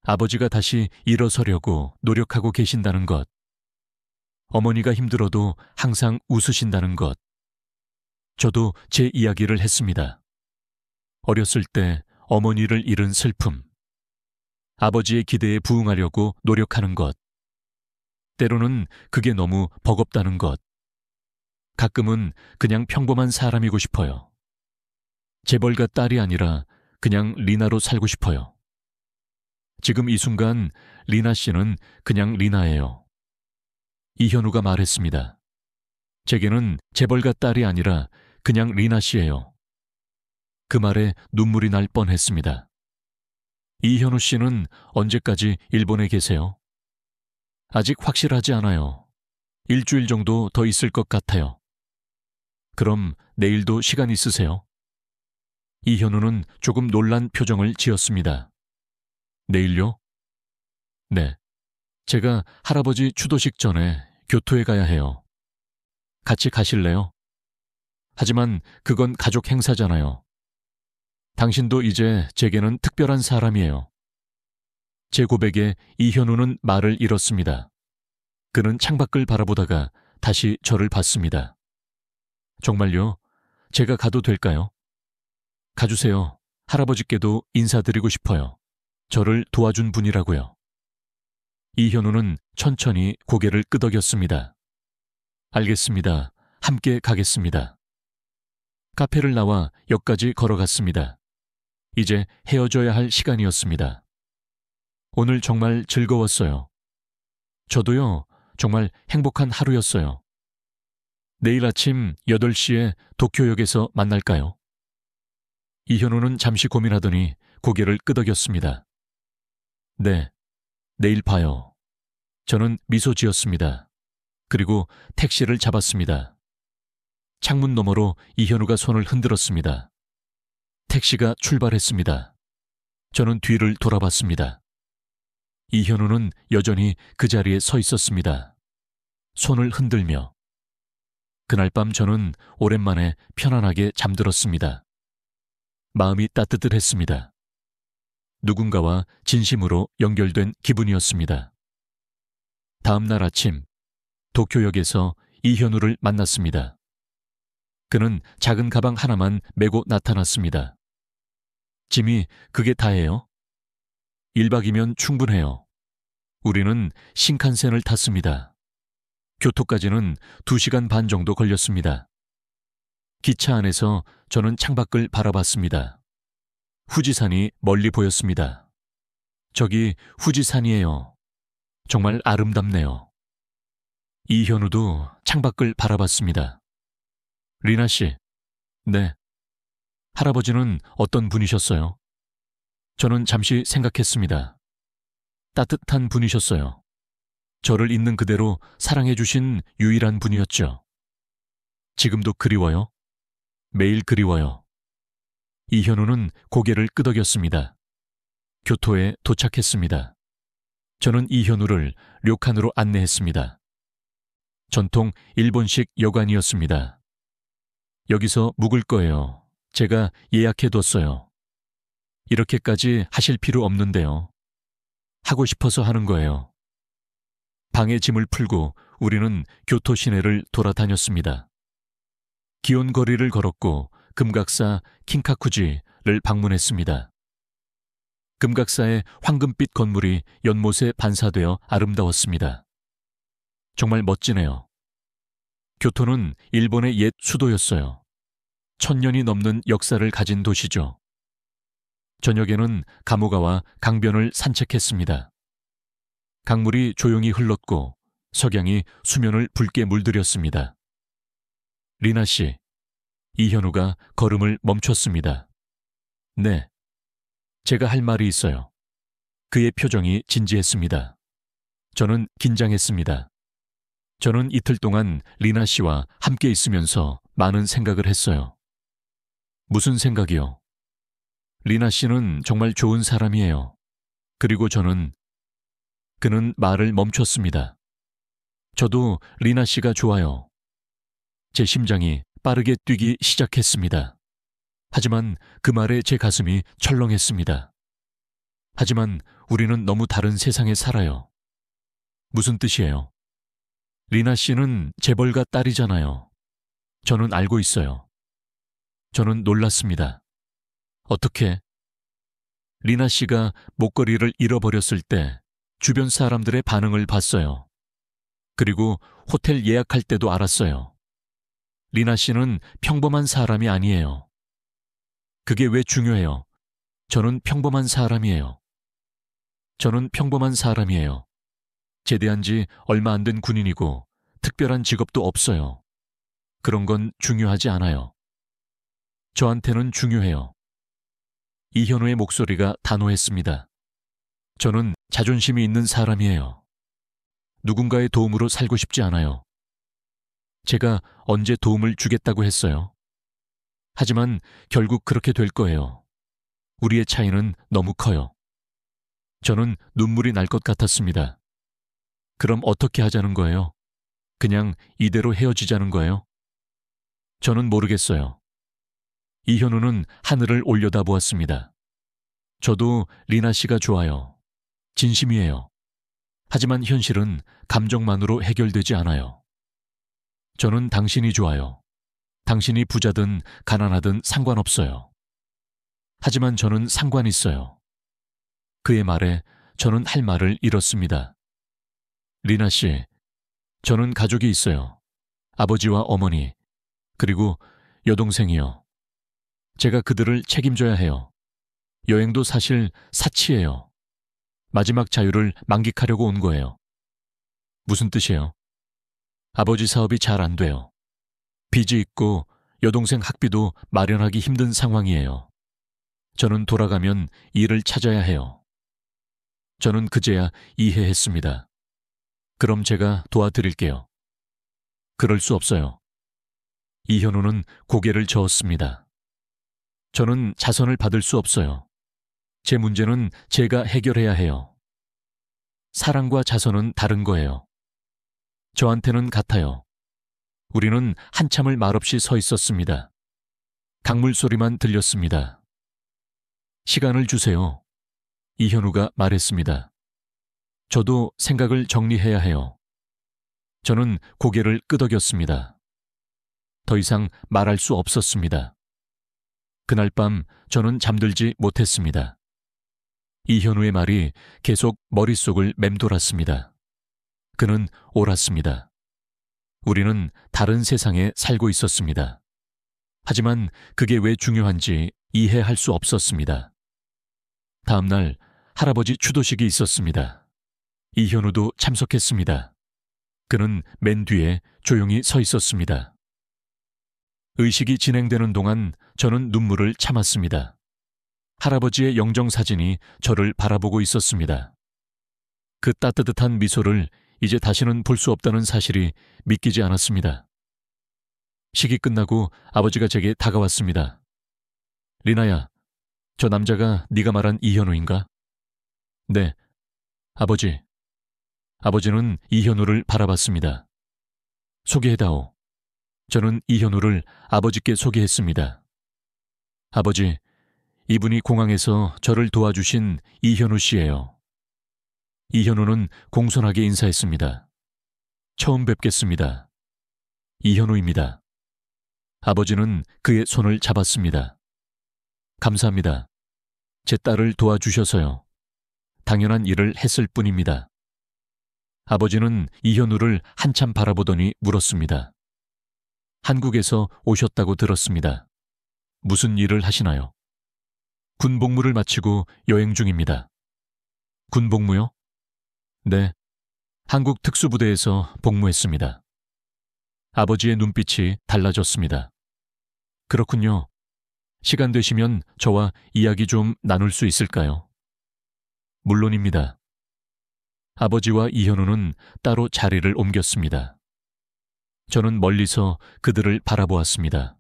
아버지가 다시 일어서려고 노력하고 계신다는 것, 어머니가 힘들어도 항상 웃으신다는 것. 저도 제 이야기를 했습니다. 어렸을 때 어머니를 잃은 슬픔, 아버지의 기대에 부응하려고 노력하는 것, 때로는 그게 너무 버겁다는 것, 가끔은 그냥 평범한 사람이고 싶어요. 재벌가 딸이 아니라 그냥 리나로 살고 싶어요. 지금 이 순간 리나 씨는 그냥 리나예요. 이현우가 말했습니다. 제게는 재벌가 딸이 아니라 그냥 리나 씨예요. 그 말에 눈물이 날 뻔했습니다. 이현우 씨는 언제까지 일본에 계세요? 아직 확실하지 않아요. 일주일 정도 더 있을 것 같아요. 그럼 내일도 시간 있으세요? 이현우는 조금 놀란 표정을 지었습니다. 내일요? 네. 제가 할아버지 추도식 전에 교토에 가야 해요. 같이 가실래요? 하지만 그건 가족 행사잖아요. 당신도 이제 제게는 특별한 사람이에요. 제 고백에 이현우는 말을 잃었습니다. 그는 창밖을 바라보다가 다시 저를 봤습니다. 정말요? 제가 가도 될까요? 가주세요. 할아버지께도 인사드리고 싶어요. 저를 도와준 분이라고요. 이현우는 천천히 고개를 끄덕였습니다. 알겠습니다. 함께 가겠습니다. 카페를 나와 역까지 걸어갔습니다. 이제 헤어져야 할 시간이었습니다. 오늘 정말 즐거웠어요. 저도요, 정말 행복한 하루였어요. 내일 아침 8시에 도쿄역에서 만날까요? 이현우는 잠시 고민하더니 고개를 끄덕였습니다. 네, 내일 봐요. 저는 미소 지었습니다. 그리고 택시를 잡았습니다. 창문 너머로 이현우가 손을 흔들었습니다. 택시가 출발했습니다. 저는 뒤를 돌아봤습니다. 이현우는 여전히 그 자리에 서 있었습니다. 손을 흔들며. 그날 밤 저는 오랜만에 편안하게 잠들었습니다. 마음이 따뜻했습니다. 누군가와 진심으로 연결된 기분이었습니다. 다음 날 아침, 도쿄역에서 이현우를 만났습니다. 그는 작은 가방 하나만 메고 나타났습니다. 짐이 그게 다예요? 1박이면 충분해요. 우리는 신칸센을 탔습니다. 교토까지는 2시간 반 정도 걸렸습니다. 기차 안에서 저는 창밖을 바라봤습니다. 후지산이 멀리 보였습니다. 저기 후지산이에요. 정말 아름답네요. 이현우도 창밖을 바라봤습니다. 리나 씨, 네. 할아버지는 어떤 분이셨어요? 저는 잠시 생각했습니다. 따뜻한 분이셨어요. 저를 있는 그대로 사랑해주신 유일한 분이었죠. 지금도 그리워요? 매일 그리워요. 이현우는 고개를 끄덕였습니다. 교토에 도착했습니다. 저는 이현우를 료칸으로 안내했습니다. 전통 일본식 여관이었습니다. 여기서 묵을 거예요. 제가 예약해뒀어요. 이렇게까지 하실 필요 없는데요. 하고 싶어서 하는 거예요. 방에 짐을 풀고 우리는 교토 시내를 돌아다녔습니다. 기온 거리를 걸었고 금각사 킹카쿠지를 방문했습니다. 금각사의 황금빛 건물이 연못에 반사되어 아름다웠습니다. 정말 멋지네요. 교토는 일본의 옛 수도였어요. 1000년이 넘는 역사를 가진 도시죠. 저녁에는 가모가와 강변을 산책했습니다. 강물이 조용히 흘렀고 석양이 수면을 붉게 물들였습니다. 리나 씨, 이현우가 걸음을 멈췄습니다. 네, 제가 할 말이 있어요. 그의 표정이 진지했습니다. 저는 긴장했습니다. 저는 이틀 동안 리나 씨와 함께 있으면서 많은 생각을 했어요. 무슨 생각이요? 리나 씨는 정말 좋은 사람이에요. 그리고 그는 말을 멈췄습니다. 저도 리나 씨가 좋아요. 제 심장이 빠르게 뛰기 시작했습니다. 하지만 그 말에 제 가슴이 철렁했습니다. 하지만 우리는 너무 다른 세상에 살아요. 무슨 뜻이에요? 리나 씨는 재벌가 딸이잖아요. 저는 알고 있어요. 저는 놀랐습니다. 어떻게? 리나 씨가 목걸이를 잃어버렸을 때 주변 사람들의 반응을 봤어요. 그리고 호텔 예약할 때도 알았어요. 리나 씨는 평범한 사람이 아니에요. 그게 왜 중요해요? 저는 평범한 사람이에요. 저는 평범한 사람이에요. 제대한 지 얼마 안 된 군인이고 특별한 직업도 없어요. 그런 건 중요하지 않아요. 저한테는 중요해요. 이현우의 목소리가 단호했습니다. 저는 자존심이 있는 사람이에요. 누군가의 도움으로 살고 싶지 않아요. 제가 언제 도움을 주겠다고 했어요? 하지만 결국 그렇게 될 거예요. 우리의 차이는 너무 커요. 저는 눈물이 날 것 같았습니다. 그럼 어떻게 하자는 거예요? 그냥 이대로 헤어지자는 거예요? 저는 모르겠어요. 이현우는 하늘을 올려다보았습니다. 저도 리나 씨가 좋아요. 진심이에요. 하지만 현실은 감정만으로 해결되지 않아요. 저는 당신이 좋아요. 당신이 부자든 가난하든 상관없어요. 하지만 저는 상관 있어요. 그의 말에 저는 할 말을 잃었습니다. 리나 씨, 저는 가족이 있어요. 아버지와 어머니, 그리고 여동생이요. 제가 그들을 책임져야 해요. 여행도 사실 사치예요. 마지막 자유를 만끽하려고 온 거예요. 무슨 뜻이에요? 아버지 사업이 잘 안 돼요. 빚이 있고 여동생 학비도 마련하기 힘든 상황이에요. 저는 돌아가면 일을 찾아야 해요. 저는 그제야 이해했습니다. 그럼 제가 도와드릴게요. 그럴 수 없어요. 이현우는 고개를 저었습니다. 저는 자선을 받을 수 없어요. 제 문제는 제가 해결해야 해요. 사랑과 자선은 다른 거예요. 저한테는 같아요. 우리는 한참을 말없이 서 있었습니다. 강물 소리만 들렸습니다. 시간을 주세요. 이현우가 말했습니다. 저도 생각을 정리해야 해요. 저는 고개를 끄덕였습니다. 더 이상 말할 수 없었습니다. 그날 밤 저는 잠들지 못했습니다. 이현우의 말이 계속 머릿속을 맴돌았습니다. 그는 옳았습니다. 우리는 다른 세상에 살고 있었습니다. 하지만 그게 왜 중요한지 이해할 수 없었습니다. 다음 날 할아버지 추도식이 있었습니다. 이현우도 참석했습니다. 그는 맨 뒤에 조용히 서 있었습니다. 의식이 진행되는 동안 저는 눈물을 참았습니다. 할아버지의 영정사진이 저를 바라보고 있었습니다. 그 따뜻한 미소를 이제 다시는 볼 수 없다는 사실이 믿기지 않았습니다. 식이 끝나고 아버지가 제게 다가왔습니다. 리나야, 저 남자가 네가 말한 이현우인가? 네, 아버지. 아버지는 이현우를 바라봤습니다. 소개해다오. 저는 이현우를 아버지께 소개했습니다. 아버지, 이분이 공항에서 저를 도와주신 이현우 씨예요. 이현우는 공손하게 인사했습니다. 처음 뵙겠습니다. 이현우입니다. 아버지는 그의 손을 잡았습니다. 감사합니다. 제 딸을 도와주셔서요. 당연한 일을 했을 뿐입니다. 아버지는 이현우를 한참 바라보더니 물었습니다. 한국에서 오셨다고 들었습니다. 무슨 일을 하시나요? 군복무를 마치고 여행 중입니다. 군복무요? 네, 한국 특수부대에서 복무했습니다. 아버지의 눈빛이 달라졌습니다. 그렇군요. 시간 되시면 저와 이야기 좀 나눌 수 있을까요? 물론입니다. 아버지와 이현우는 따로 자리를 옮겼습니다. 저는 멀리서 그들을 바라보았습니다.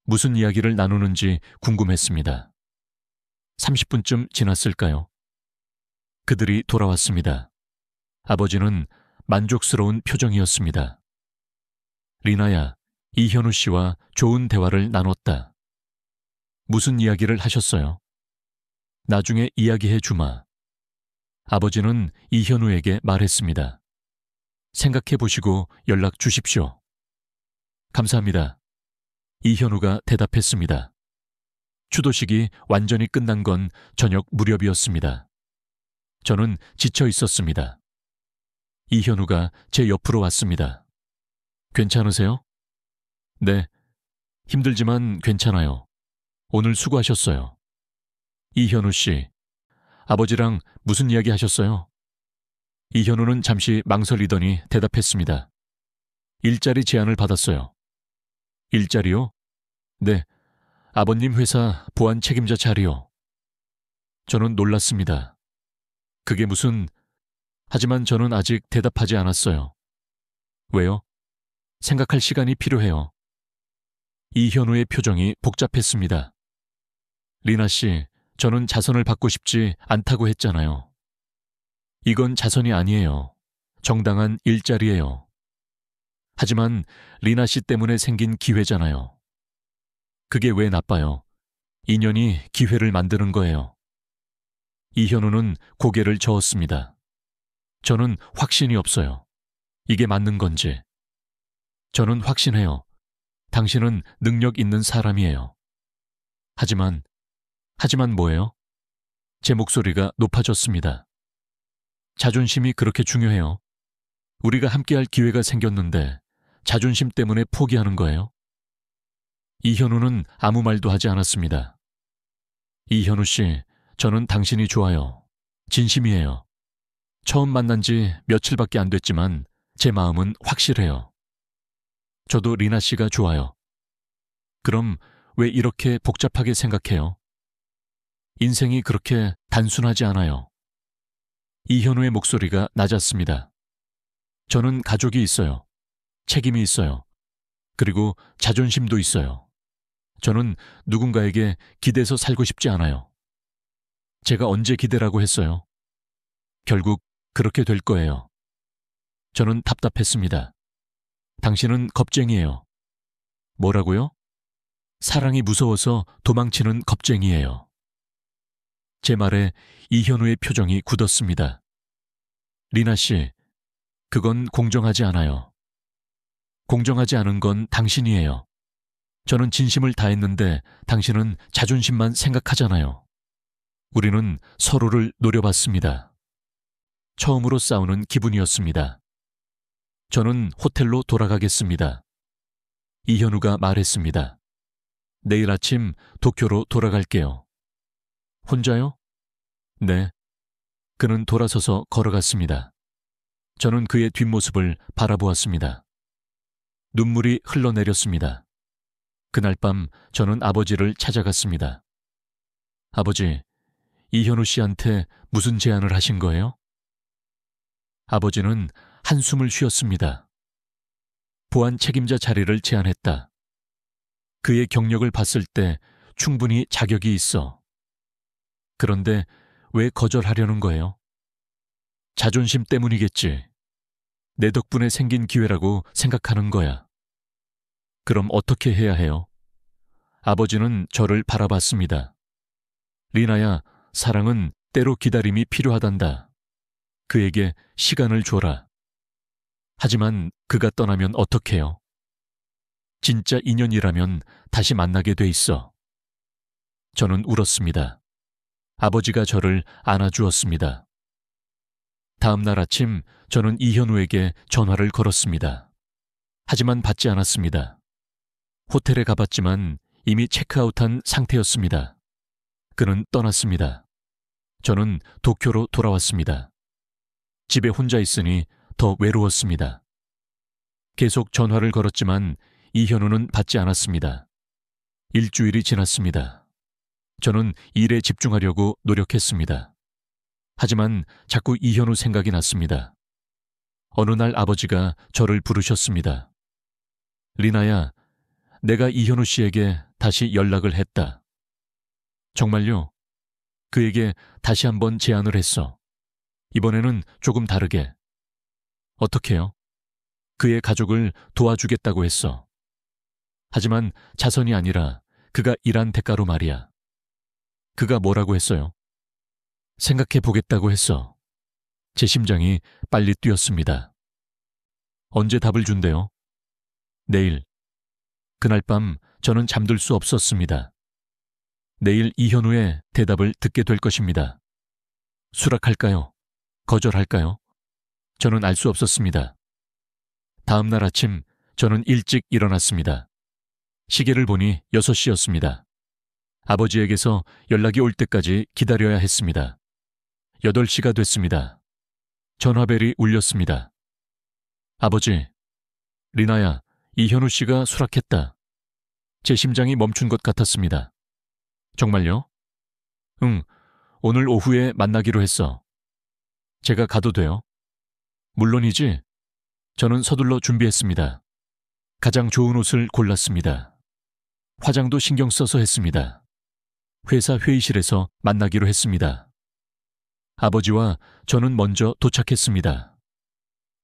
무슨 이야기를 나누는지 궁금했습니다. 30분쯤 지났을까요? 그들이 돌아왔습니다. 아버지는 만족스러운 표정이었습니다. 리나야, 이현우 씨와 좋은 대화를 나눴다. 무슨 이야기를 하셨어요? 나중에 이야기해 주마. 아버지는 이현우에게 말했습니다. 생각해 보시고 연락 주십시오. 감사합니다. 이현우가 대답했습니다. 추도식이 완전히 끝난 건 저녁 무렵이었습니다. 저는 지쳐 있었습니다. 이현우가 제 옆으로 왔습니다. 괜찮으세요? 네, 힘들지만 괜찮아요. 오늘 수고하셨어요. 이현우 씨, 아버지랑 무슨 이야기 하셨어요? 이현우는 잠시 망설이더니 대답했습니다. 일자리 제안을 받았어요. 일자리요? 네, 아버님 회사 보안 책임자 자리요. 저는 놀랐습니다. 그게 무슨... 하지만 저는 아직 대답하지 않았어요. 왜요? 생각할 시간이 필요해요. 이현우의 표정이 복잡했습니다. 리나 씨, 저는 자선을 받고 싶지 않다고 했잖아요. 이건 자선이 아니에요. 정당한 일자리예요. 하지만 리나 씨 때문에 생긴 기회잖아요. 그게 왜 나빠요? 인연이 기회를 만드는 거예요. 이현우는 고개를 저었습니다. 저는 확신이 없어요. 이게 맞는 건지. 저는 확신해요. 당신은 능력 있는 사람이에요. 하지만 뭐예요? 제 목소리가 높아졌습니다. 자존심이 그렇게 중요해요. 우리가 함께할 기회가 생겼는데 자존심 때문에 포기하는 거예요? 이현우는 아무 말도 하지 않았습니다. 이현우 씨, 저는 당신이 좋아요. 진심이에요. 처음 만난 지 며칠밖에 안 됐지만 제 마음은 확실해요. 저도 리나 씨가 좋아요. 그럼 왜 이렇게 복잡하게 생각해요? 인생이 그렇게 단순하지 않아요. 이현우의 목소리가 낮았습니다. 저는 가족이 있어요. 책임이 있어요. 그리고 자존심도 있어요. 저는 누군가에게 기대서 살고 싶지 않아요. 제가 언제 기대라고 했어요? 결국 그렇게 될 거예요. 저는 답답했습니다. 당신은 겁쟁이에요. 뭐라고요? 사랑이 무서워서 도망치는 겁쟁이에요. 제 말에 이현우의 표정이 굳었습니다. 리나 씨, 그건 공정하지 않아요. 공정하지 않은 건 당신이에요. 저는 진심을 다했는데 당신은 자존심만 생각하잖아요. 우리는 서로를 노려봤습니다. 처음으로 싸우는 기분이었습니다. 저는 호텔로 돌아가겠습니다. 이현우가 말했습니다. 내일 아침 도쿄로 돌아갈게요. 혼자요? 네. 그는 돌아서서 걸어갔습니다. 저는 그의 뒷모습을 바라보았습니다. 눈물이 흘러내렸습니다. 그날 밤 저는 아버지를 찾아갔습니다. 아버지, 이현우 씨한테 무슨 제안을 하신 거예요? 아버지는 한숨을 쉬었습니다. 보안 책임자 자리를 제안했다. 그의 경력을 봤을 때 충분히 자격이 있어. 그런데 왜 거절하려는 거예요? 자존심 때문이겠지. 내 덕분에 생긴 기회라고 생각하는 거야. 그럼 어떻게 해야 해요? 아버지는 저를 바라봤습니다. 리나야, 사랑은 때로 기다림이 필요하단다. 그에게 시간을 줘라. 하지만 그가 떠나면 어떡해요? 진짜 인연이라면 다시 만나게 돼 있어. 저는 울었습니다. 아버지가 저를 안아주었습니다. 다음 날 아침 저는 이현우에게 전화를 걸었습니다. 하지만 받지 않았습니다. 호텔에 가봤지만 이미 체크아웃한 상태였습니다. 그는 떠났습니다. 저는 도쿄로 돌아왔습니다. 집에 혼자 있으니 더 외로웠습니다. 계속 전화를 걸었지만 이현우는 받지 않았습니다. 일주일이 지났습니다. 저는 일에 집중하려고 노력했습니다. 하지만 자꾸 이현우 생각이 났습니다. 어느 날 아버지가 저를 부르셨습니다. 리나야, 내가 이현우 씨에게 다시 연락을 했다. 정말요? 그에게 다시 한번 제안을 했어. 이번에는 조금 다르게. 어떻게요? 그의 가족을 도와주겠다고 했어. 하지만 자선이 아니라 그가 일한 대가로 말이야. 그가 뭐라고 했어요? 생각해 보겠다고 했어. 제 심장이 빨리 뛰었습니다. 언제 답을 준대요? 내일. 그날 밤 저는 잠들 수 없었습니다. 내일 이현우의 대답을 듣게 될 것입니다. 수락할까요? 거절할까요? 저는 알 수 없었습니다. 다음 날 아침 저는 일찍 일어났습니다. 시계를 보니 6시였습니다. 아버지에게서 연락이 올 때까지 기다려야 했습니다. 8시가 됐습니다. 전화벨이 울렸습니다. 아버지, 리나야, 이현우 씨가 수락했다. 제 심장이 멈춘 것 같았습니다. 정말요? 응, 오늘 오후에 만나기로 했어. 제가 가도 돼요? 물론이지. 저는 서둘러 준비했습니다. 가장 좋은 옷을 골랐습니다. 화장도 신경 써서 했습니다. 회사 회의실에서 만나기로 했습니다. 아버지와 저는 먼저 도착했습니다.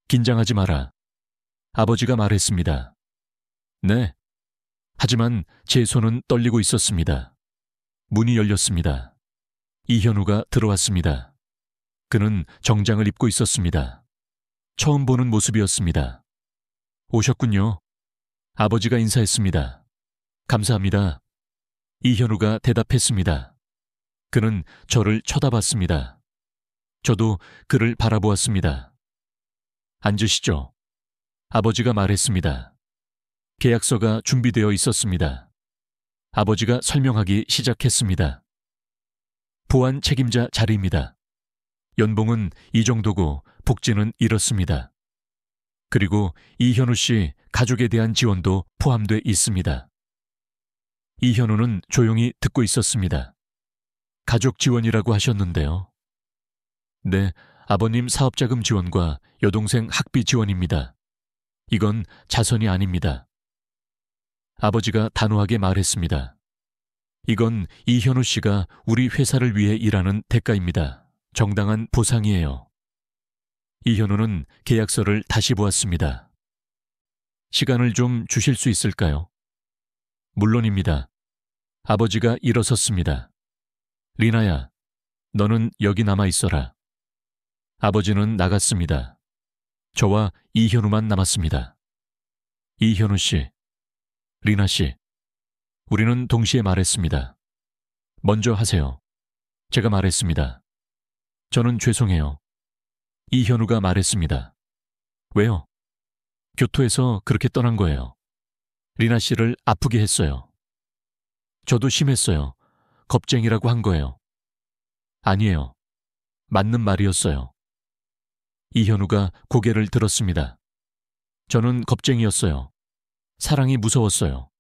긴장하지 마라. 아버지가 말했습니다. 네. 하지만 제 손은 떨리고 있었습니다. 문이 열렸습니다. 이현우가 들어왔습니다. 그는 정장을 입고 있었습니다. 처음 보는 모습이었습니다. 오셨군요. 아버지가 인사했습니다. 감사합니다. 이현우가 대답했습니다. 그는 저를 쳐다봤습니다. 저도 그를 바라보았습니다. 앉으시죠. 아버지가 말했습니다. 계약서가 준비되어 있었습니다. 아버지가 설명하기 시작했습니다. 보안 책임자 자리입니다. 연봉은 이 정도고 복지는 이렇습니다. 그리고 이현우 씨 가족에 대한 지원도 포함돼 있습니다. 이현우는 조용히 듣고 있었습니다. 가족 지원이라고 하셨는데요. 네, 아버님 사업자금 지원과 여동생 학비 지원입니다. 이건 자선이 아닙니다. 아버지가 단호하게 말했습니다. 이건 이현우 씨가 우리 회사를 위해 일하는 대가입니다. 정당한 보상이에요. 이현우는 계약서를 다시 보았습니다. 시간을 좀 주실 수 있을까요? 물론입니다. 아버지가 일어섰습니다. 리나야, 너는 여기 남아 있어라. 아버지는 나갔습니다. 저와 이현우만 남았습니다. 이현우 씨, 리나 씨, 우리는 동시에 말했습니다. 먼저 하세요. 제가 말했습니다. 저는 죄송해요. 이현우가 말했습니다. 왜요? 교토에서 그렇게 떠난 거예요. 리나 씨를 아프게 했어요. 저도 심했어요. 겁쟁이라고 한 거예요. 아니에요. 맞는 말이었어요. 이현우가 고개를 들었습니다. 저는 겁쟁이였어요. 사랑이 무서웠어요.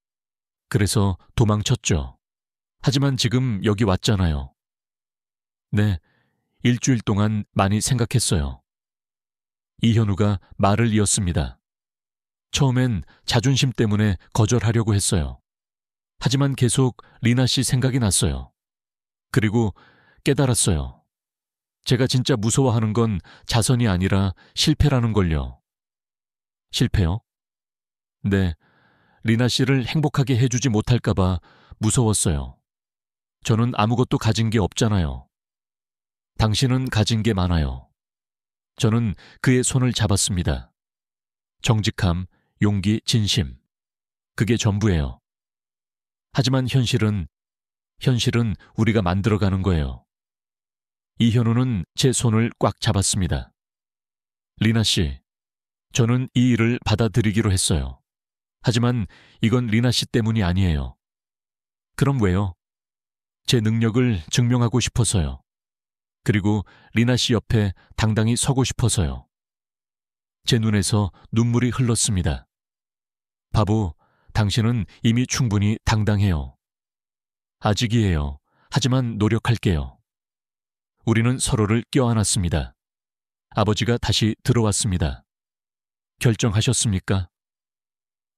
그래서 도망쳤죠. 하지만 지금 여기 왔잖아요. 네, 일주일 동안 많이 생각했어요. 이현우가 말을 이었습니다. 처음엔 자존심 때문에 거절하려고 했어요. 하지만 계속 리나 씨 생각이 났어요. 그리고 깨달았어요. 제가 진짜 무서워하는 건 자선이 아니라 실패라는 걸요. 실패요? 네, 리나 씨를 행복하게 해주지 못할까봐 무서웠어요. 저는 아무것도 가진 게 없잖아요. 당신은 가진 게 많아요. 저는 그의 손을 잡았습니다. 정직함, 용기, 진심. 그게 전부예요. 하지만 현실은 우리가 만들어가는 거예요. 이현우는 제 손을 꽉 잡았습니다. 리나 씨, 저는 이 일을 받아들이기로 했어요. 하지만 이건 리나 씨 때문이 아니에요. 그럼 왜요? 제 능력을 증명하고 싶어서요. 그리고 리나 씨 옆에 당당히 서고 싶어서요. 제 눈에서 눈물이 흘렀습니다. 바보, 당신은 이미 충분히 당당해요. 아직이에요. 하지만 노력할게요. 우리는 서로를 껴안았습니다. 아버지가 다시 들어왔습니다. 결정하셨습니까?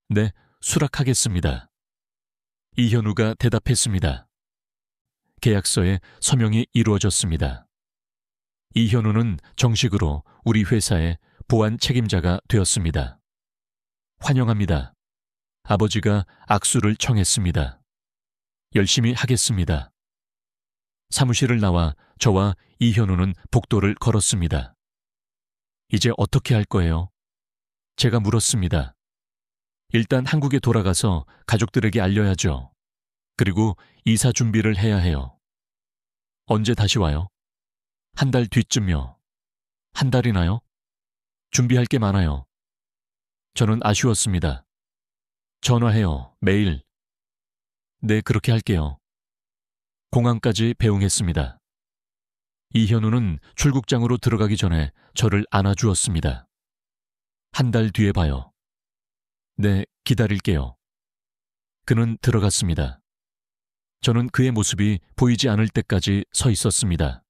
네, 수락하겠습니다. 이현우가 대답했습니다. 계약서에 서명이 이루어졌습니다. 이현우는 정식으로 우리 회사의 보안 책임자가 되었습니다. 환영합니다. 아버지가 악수를 청했습니다. 열심히 하겠습니다. 사무실을 나와 저와 이현우는 복도를 걸었습니다. 이제 어떻게 할 거예요? 제가 물었습니다. 일단 한국에 돌아가서 가족들에게 알려야죠. 그리고 이사 준비를 해야 해요. 언제 다시 와요? 한 달 뒤쯤요. 한 달이나요? 준비할 게 많아요. 저는 아쉬웠습니다. 전화해요. 매일. 네, 그렇게 할게요. 공항까지 배웅했습니다. 이현우는 출국장으로 들어가기 전에 저를 안아주었습니다. 한 달 뒤에 봐요. 네, 기다릴게요. 그는 들어갔습니다. 저는 그의 모습이 보이지 않을 때까지 서 있었습니다.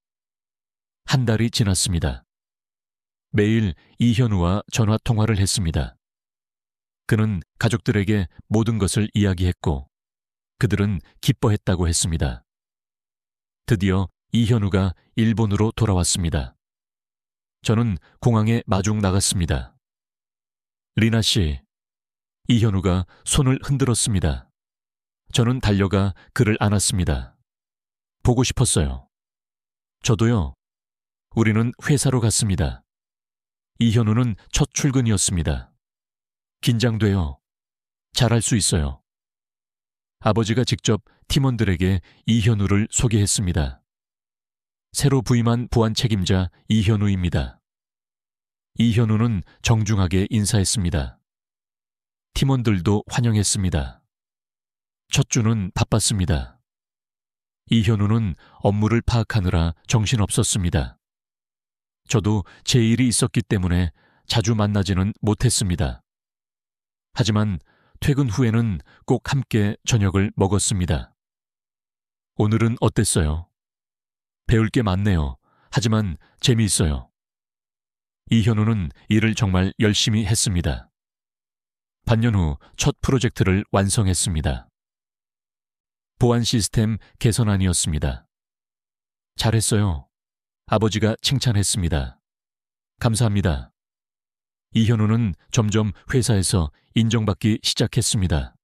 한 달이 지났습니다. 매일 이현우와 전화 통화를 했습니다. 그는 가족들에게 모든 것을 이야기했고 그들은 기뻐했다고 했습니다. 드디어 이현우가 일본으로 돌아왔습니다. 저는 공항에 마중 나갔습니다. 리나 씨, 이현우가 손을 흔들었습니다. 저는 달려가 그를 안았습니다. 보고 싶었어요. 저도요. 우리는 회사로 갔습니다. 이현우는 첫 출근이었습니다. 긴장돼요. 잘할 수 있어요. 아버지가 직접 팀원들에게 이현우를 소개했습니다. 새로 부임한 보안 책임자 이현우입니다. 이현우는 정중하게 인사했습니다. 팀원들도 환영했습니다. 첫 주는 바빴습니다. 이현우는 업무를 파악하느라 정신없었습니다. 저도 제 일이 있었기 때문에 자주 만나지는 못했습니다. 하지만 퇴근 후에는 꼭 함께 저녁을 먹었습니다. 오늘은 어땠어요? 배울 게 많네요. 하지만 재미있어요. 이현우는 일을 정말 열심히 했습니다. 반년 후 첫 프로젝트를 완성했습니다. 보안 시스템 개선안이었습니다. 잘했어요. 아버지가 칭찬했습니다. 감사합니다. 이현우는 점점 회사에서 인정받기 시작했습니다.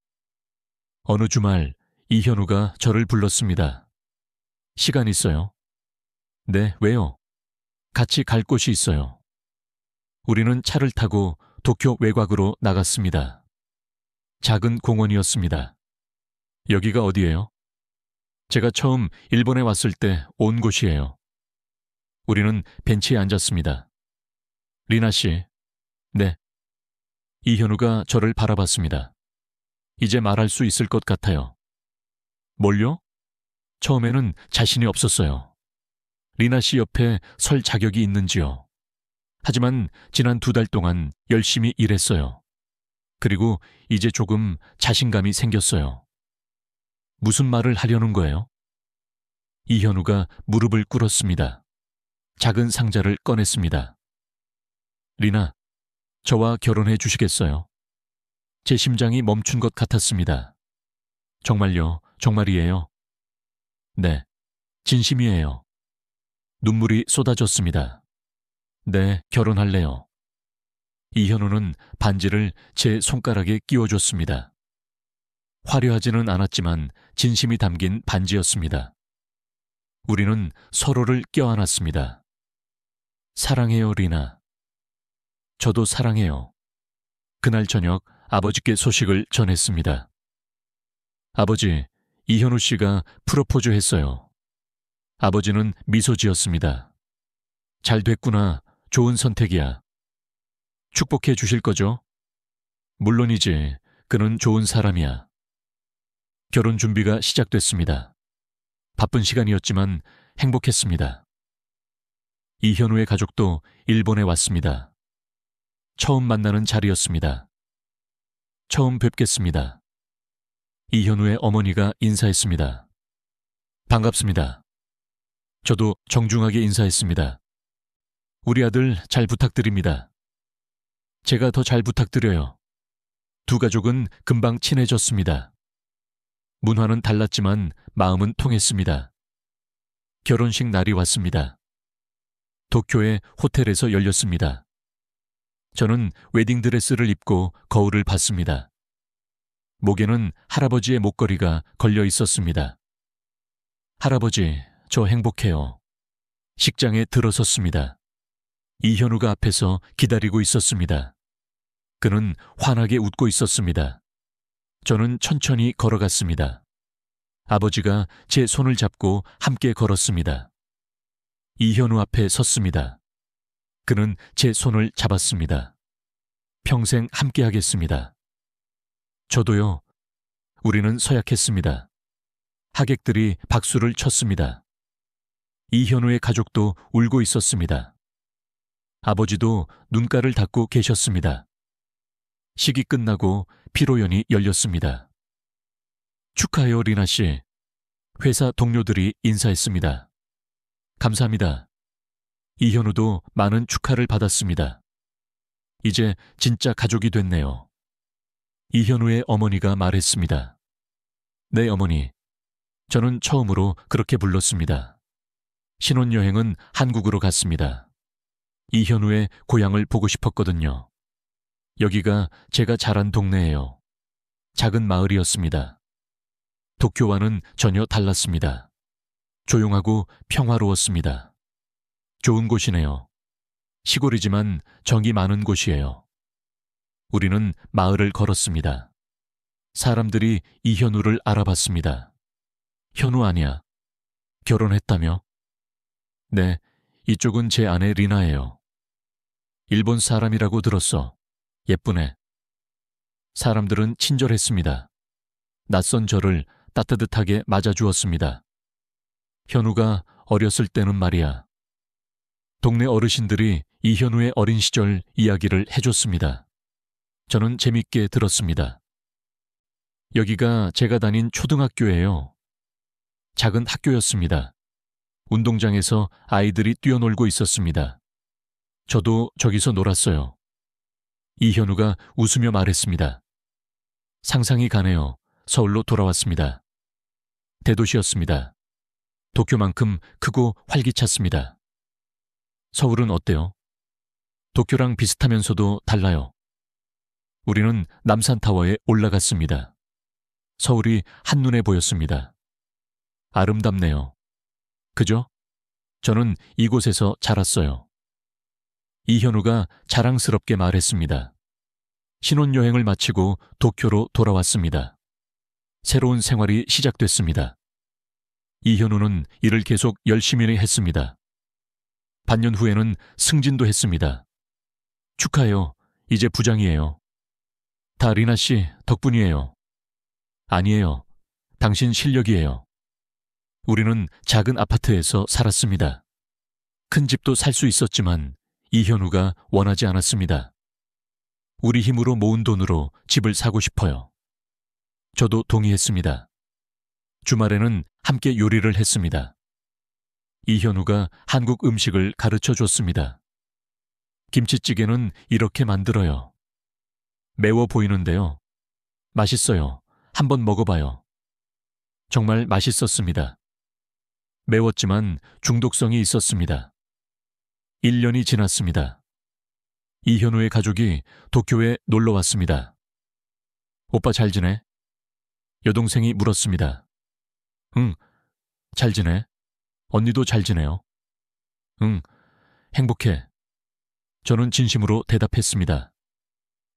어느 주말 이현우가 저를 불렀습니다. 시간 있어요? 네, 왜요? 같이 갈 곳이 있어요. 우리는 차를 타고 도쿄 외곽으로 나갔습니다. 작은 공원이었습니다. 여기가 어디예요? 제가 처음 일본에 왔을 때 온 곳이에요. 우리는 벤치에 앉았습니다. 리나 씨. 네. 이현우가 저를 바라봤습니다. 이제 말할 수 있을 것 같아요. 뭘요? 처음에는 자신이 없었어요. 리나 씨 옆에 설 자격이 있는지요. 하지만 지난 2달 동안 열심히 일했어요. 그리고 이제 조금 자신감이 생겼어요. 무슨 말을 하려는 거예요? 이현우가 무릎을 꿇었습니다. 작은 상자를 꺼냈습니다. 리나, 저와 결혼해 주시겠어요? 제 심장이 멈춘 것 같았습니다. 정말요? 정말이에요? 네, 진심이에요. 눈물이 쏟아졌습니다. 네, 결혼할래요. 이현우는 반지를 제 손가락에 끼워줬습니다. 화려하지는 않았지만 진심이 담긴 반지였습니다. 우리는 서로를 껴안았습니다. 사랑해요, 리나. 저도 사랑해요. 그날 저녁 아버지께 소식을 전했습니다. 아버지, 이현우 씨가 프로포즈 했어요. 아버지는 미소 지었습니다. 잘 됐구나. 좋은 선택이야. 축복해 주실 거죠? 물론이지. 그는 좋은 사람이야. 결혼 준비가 시작됐습니다. 바쁜 시간이었지만 행복했습니다. 이현우의 가족도 일본에 왔습니다. 처음 만나는 자리였습니다. 처음 뵙겠습니다. 이현우의 어머니가 인사했습니다. 반갑습니다. 저도 정중하게 인사했습니다. 우리 아들 잘 부탁드립니다. 제가 더 잘 부탁드려요. 두 가족은 금방 친해졌습니다. 문화는 달랐지만 마음은 통했습니다. 결혼식 날이 왔습니다. 도쿄의 호텔에서 열렸습니다. 저는 웨딩드레스를 입고 거울을 봤습니다. 목에는 할아버지의 목걸이가 걸려 있었습니다. 할아버지, 저 행복해요. 식장에 들어섰습니다. 이현우가 앞에서 기다리고 있었습니다. 그는 환하게 웃고 있었습니다. 저는 천천히 걸어갔습니다. 아버지가 제 손을 잡고 함께 걸었습니다. 이현우 앞에 섰습니다. 그는 제 손을 잡았습니다. 평생 함께 하겠습니다. 저도요. 우리는 서약했습니다. 하객들이 박수를 쳤습니다. 이현우의 가족도 울고 있었습니다. 아버지도 눈가를 닫고 계셨습니다. 식이 끝나고 피로연이 열렸습니다. 축하해요, 리나 씨. 회사 동료들이 인사했습니다. 감사합니다. 이현우도 많은 축하를 받았습니다. 이제 진짜 가족이 됐네요. 이현우의 어머니가 말했습니다. 네, 어머니. 저는 처음으로 그렇게 불렀습니다. 신혼여행은 한국으로 갔습니다. 이현우의 고향을 보고 싶었거든요. 여기가 제가 자란 동네예요. 작은 마을이었습니다. 도쿄와는 전혀 달랐습니다. 조용하고 평화로웠습니다. 좋은 곳이네요. 시골이지만 정이 많은 곳이에요. 우리는 마을을 걸었습니다. 사람들이 이현우를 알아봤습니다. 현우 아니야. 결혼했다며? 네, 이쪽은 제 아내 리나예요. 일본 사람이라고 들었어. 예쁘네. 사람들은 친절했습니다. 낯선 저를 따뜻하게 맞아주었습니다. 현우가 어렸을 때는 말이야. 동네 어르신들이 이현우의 어린 시절 이야기를 해줬습니다. 저는 재밌게 들었습니다. 여기가 제가 다닌 초등학교예요. 작은 학교였습니다. 운동장에서 아이들이 뛰어놀고 있었습니다. 저도 저기서 놀았어요. 이현우가 웃으며 말했습니다. 상상이 가네요. 서울로 돌아왔습니다. 대도시였습니다. 도쿄만큼 크고 활기찼습니다. 서울은 어때요? 도쿄랑 비슷하면서도 달라요. 우리는 남산타워에 올라갔습니다. 서울이 한눈에 보였습니다. 아름답네요. 그죠? 저는 이곳에서 자랐어요. 이현우가 자랑스럽게 말했습니다. 신혼여행을 마치고 도쿄로 돌아왔습니다. 새로운 생활이 시작됐습니다. 이현우는 일을 계속 열심히 했습니다. 반년 후에는 승진도 했습니다. 축하해요. 이제 부장이에요. 다 리나 씨 덕분이에요. 아니에요. 당신 실력이에요. 우리는 작은 아파트에서 살았습니다. 큰 집도 살 수 있었지만 이현우가 원하지 않았습니다. 우리 힘으로 모은 돈으로 집을 사고 싶어요. 저도 동의했습니다. 주말에는 함께 요리를 했습니다. 이현우가 한국 음식을 가르쳐 줬습니다. 김치찌개는 이렇게 만들어요. 매워 보이는데요. 맛있어요. 한번 먹어봐요. 정말 맛있었습니다. 매웠지만 중독성이 있었습니다. 1년이 지났습니다. 이현우의 가족이 도쿄에 놀러 왔습니다. 오빠 잘 지내? 여동생이 물었습니다. 응, 잘 지내. 언니도 잘 지내요. 응, 행복해. 저는 진심으로 대답했습니다.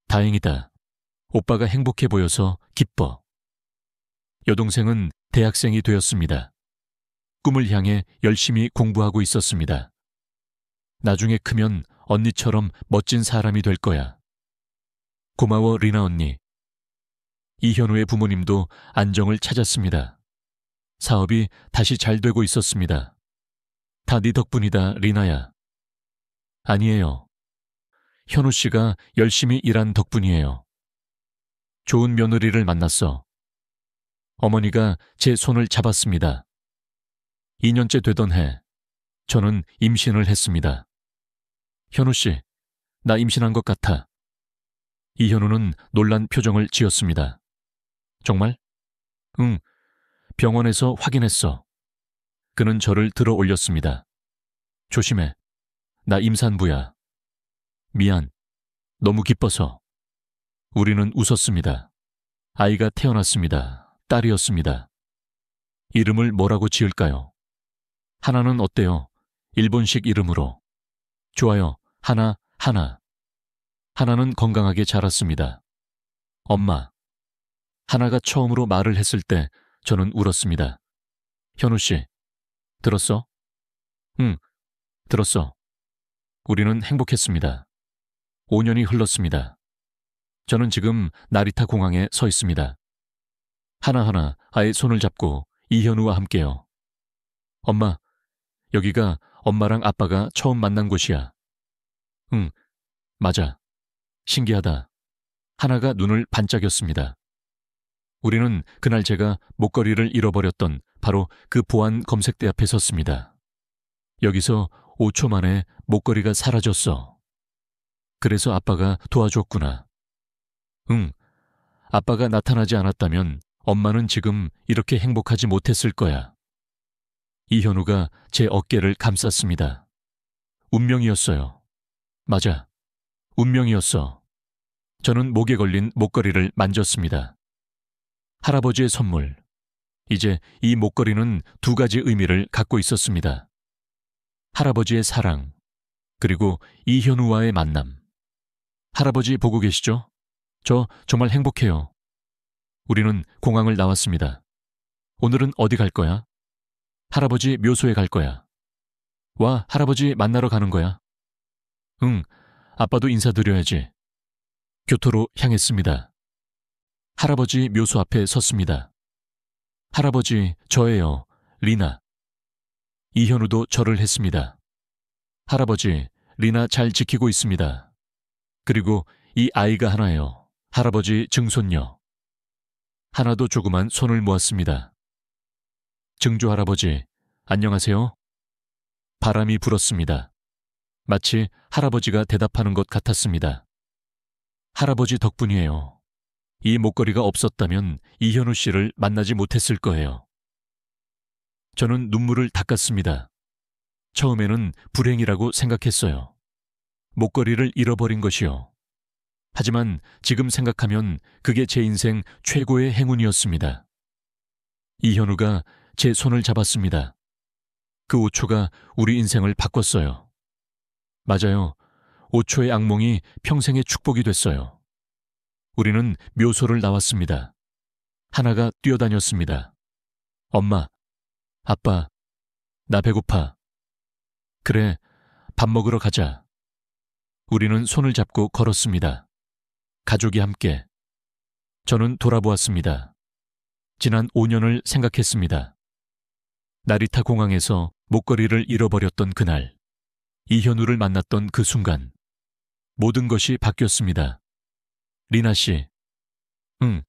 다행이다. 오빠가 행복해 보여서 기뻐. 여동생은 대학생이 되었습니다. 꿈을 향해 열심히 공부하고 있었습니다. 나중에 크면 언니처럼 멋진 사람이 될 거야. 고마워, 리나 언니. 이현우의 부모님도 안정을 찾았습니다. 사업이 다시 잘 되고 있었습니다. 다 네 덕분이다, 리나야. 아니에요. 현우 씨가 열심히 일한 덕분이에요. 좋은 며느리를 만났어. 어머니가 제 손을 잡았습니다. 2년째 되던 해, 저는 임신을 했습니다. 현우 씨, 나 임신한 것 같아. 이현우는 놀란 표정을 지었습니다. 정말? 응, 병원에서 확인했어. 그는 저를 들어 올렸습니다. 조심해. 나 임산부야. 미안. 너무 기뻐서. 우리는 웃었습니다. 아이가 태어났습니다. 딸이었습니다. 이름을 뭐라고 지을까요? 하나는 어때요? 일본식 이름으로. 좋아요. 하나. 하나는 건강하게 자랐습니다. 엄마. 하나가 처음으로 말을 했을 때 저는 울었습니다. 현우 씨, 들었어? 응, 들었어. 우리는 행복했습니다. 5년이 흘렀습니다. 저는 지금 나리타 공항에 서 있습니다. 하나하나 아이의 손을 잡고 이현우와 함께요. 엄마, 여기가 엄마랑 아빠가 처음 만난 곳이야. 응, 맞아. 신기하다. 하나가 눈을 반짝였습니다. 우리는 그날 제가 목걸이를 잃어버렸던 바로 그 보안 검색대 앞에 섰습니다. 여기서 5초 만에 목걸이가 사라졌어. 그래서 아빠가 도와줬구나. 응, 아빠가 나타나지 않았다면 엄마는 지금 이렇게 행복하지 못했을 거야. 이현우가 제 어깨를 감쌌습니다. 운명이었어요. 맞아. 운명이었어. 저는 목에 걸린 목걸이를 만졌습니다. 할아버지의 선물. 이제 이 목걸이는 두 가지 의미를 갖고 있었습니다. 할아버지의 사랑, 그리고 이현우와의 만남. 할아버지 보고 계시죠? 저 정말 행복해요. 우리는 공항을 나왔습니다. 오늘은 어디 갈 거야? 할아버지 묘소에 갈 거야. 와, 할아버지 만나러 가는 거야? 응, 아빠도 인사드려야지. 교토로 향했습니다. 할아버지 묘소 앞에 섰습니다. 할아버지, 저예요. 리나. 이현우도 절을 했습니다. 할아버지, 리나 잘 지키고 있습니다. 그리고 이 아이가 하나예요. 할아버지 증손녀. 하나도 조그만 손을 모았습니다. 증조 할아버지, 안녕하세요. 바람이 불었습니다. 마치 할아버지가 대답하는 것 같았습니다. 할아버지 덕분이에요. 이 목걸이가 없었다면 이현우 씨를 만나지 못했을 거예요. 저는 눈물을 닦았습니다. 처음에는 불행이라고 생각했어요. 목걸이를 잃어버린 것이요. 하지만 지금 생각하면 그게 제 인생 최고의 행운이었습니다. 이현우가 제 손을 잡았습니다. 그 5초가 우리 인생을 바꿨어요. 맞아요. 5초의 악몽이 평생의 축복이 됐어요. 우리는 묘소를 나왔습니다. 하나가 뛰어다녔습니다. 엄마, 아빠, 나 배고파. 그래, 밥 먹으러 가자. 우리는 손을 잡고 걸었습니다. 가족이 함께. 저는 돌아보았습니다. 지난 5년을 생각했습니다. 나리타 공항에서 목걸이를 잃어버렸던 그날, 이현우를 만났던 그 순간, 모든 것이 바뀌었습니다. 리나 씨. 응,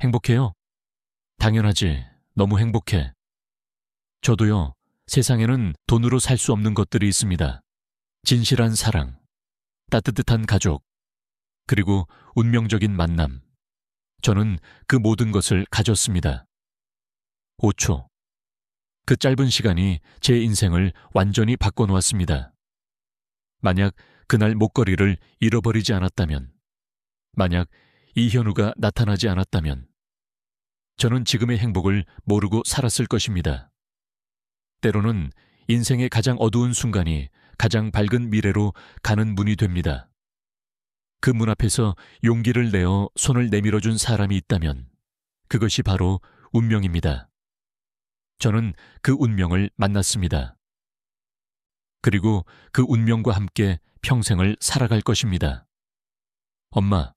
행복해요? 당연하지. 너무 행복해. 저도요. 세상에는 돈으로 살 수 없는 것들이 있습니다. 진실한 사랑, 따뜻한 가족, 그리고 운명적인 만남. 저는 그 모든 것을 가졌습니다. 5초. 그 짧은 시간이 제 인생을 완전히 바꿔놓았습니다. 만약 그날 목걸이를 잃어버리지 않았다면, 만약 이현우가 나타나지 않았다면, 저는 지금의 행복을 모르고 살았을 것입니다. 때로는 인생의 가장 어두운 순간이 가장 밝은 미래로 가는 문이 됩니다. 그 문 앞에서 용기를 내어 손을 내밀어준 사람이 있다면 그것이 바로 운명입니다. 저는 그 운명을 만났습니다. 그리고 그 운명과 함께 평생을 살아갈 것입니다. 엄마,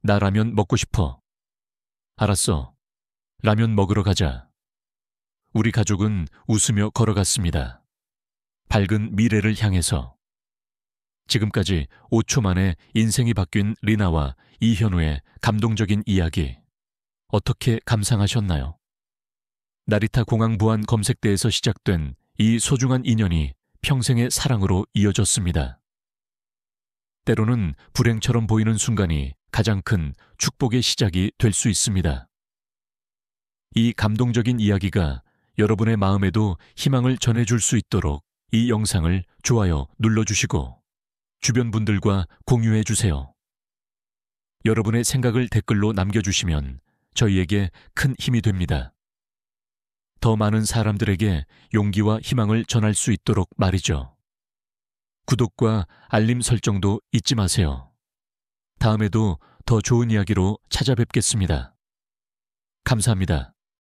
나 라면 먹고 싶어. 알았어. 라면 먹으러 가자. 우리 가족은 웃으며 걸어갔습니다. 밝은 미래를 향해서. 지금까지 5초 만에 인생이 바뀐 리나와 이현우의 감동적인 이야기, 어떻게 감상하셨나요? 나리타 공항 보안 검색대에서 시작된 이 소중한 인연이 평생의 사랑으로 이어졌습니다. 때로는 불행처럼 보이는 순간이 가장 큰 축복의 시작이 될 수 있습니다. 이 감동적인 이야기가 여러분의 마음에도 희망을 전해줄 수 있도록 이 영상을 좋아요 눌러주시고 주변 분들과 공유해 주세요. 여러분의 생각을 댓글로 남겨주시면 저희에게 큰 힘이 됩니다. 더 많은 사람들에게 용기와 희망을 전할 수 있도록 말이죠. 구독과 알림 설정도 잊지 마세요. 다음에도 더 좋은 이야기로 찾아뵙겠습니다. 감사합니다.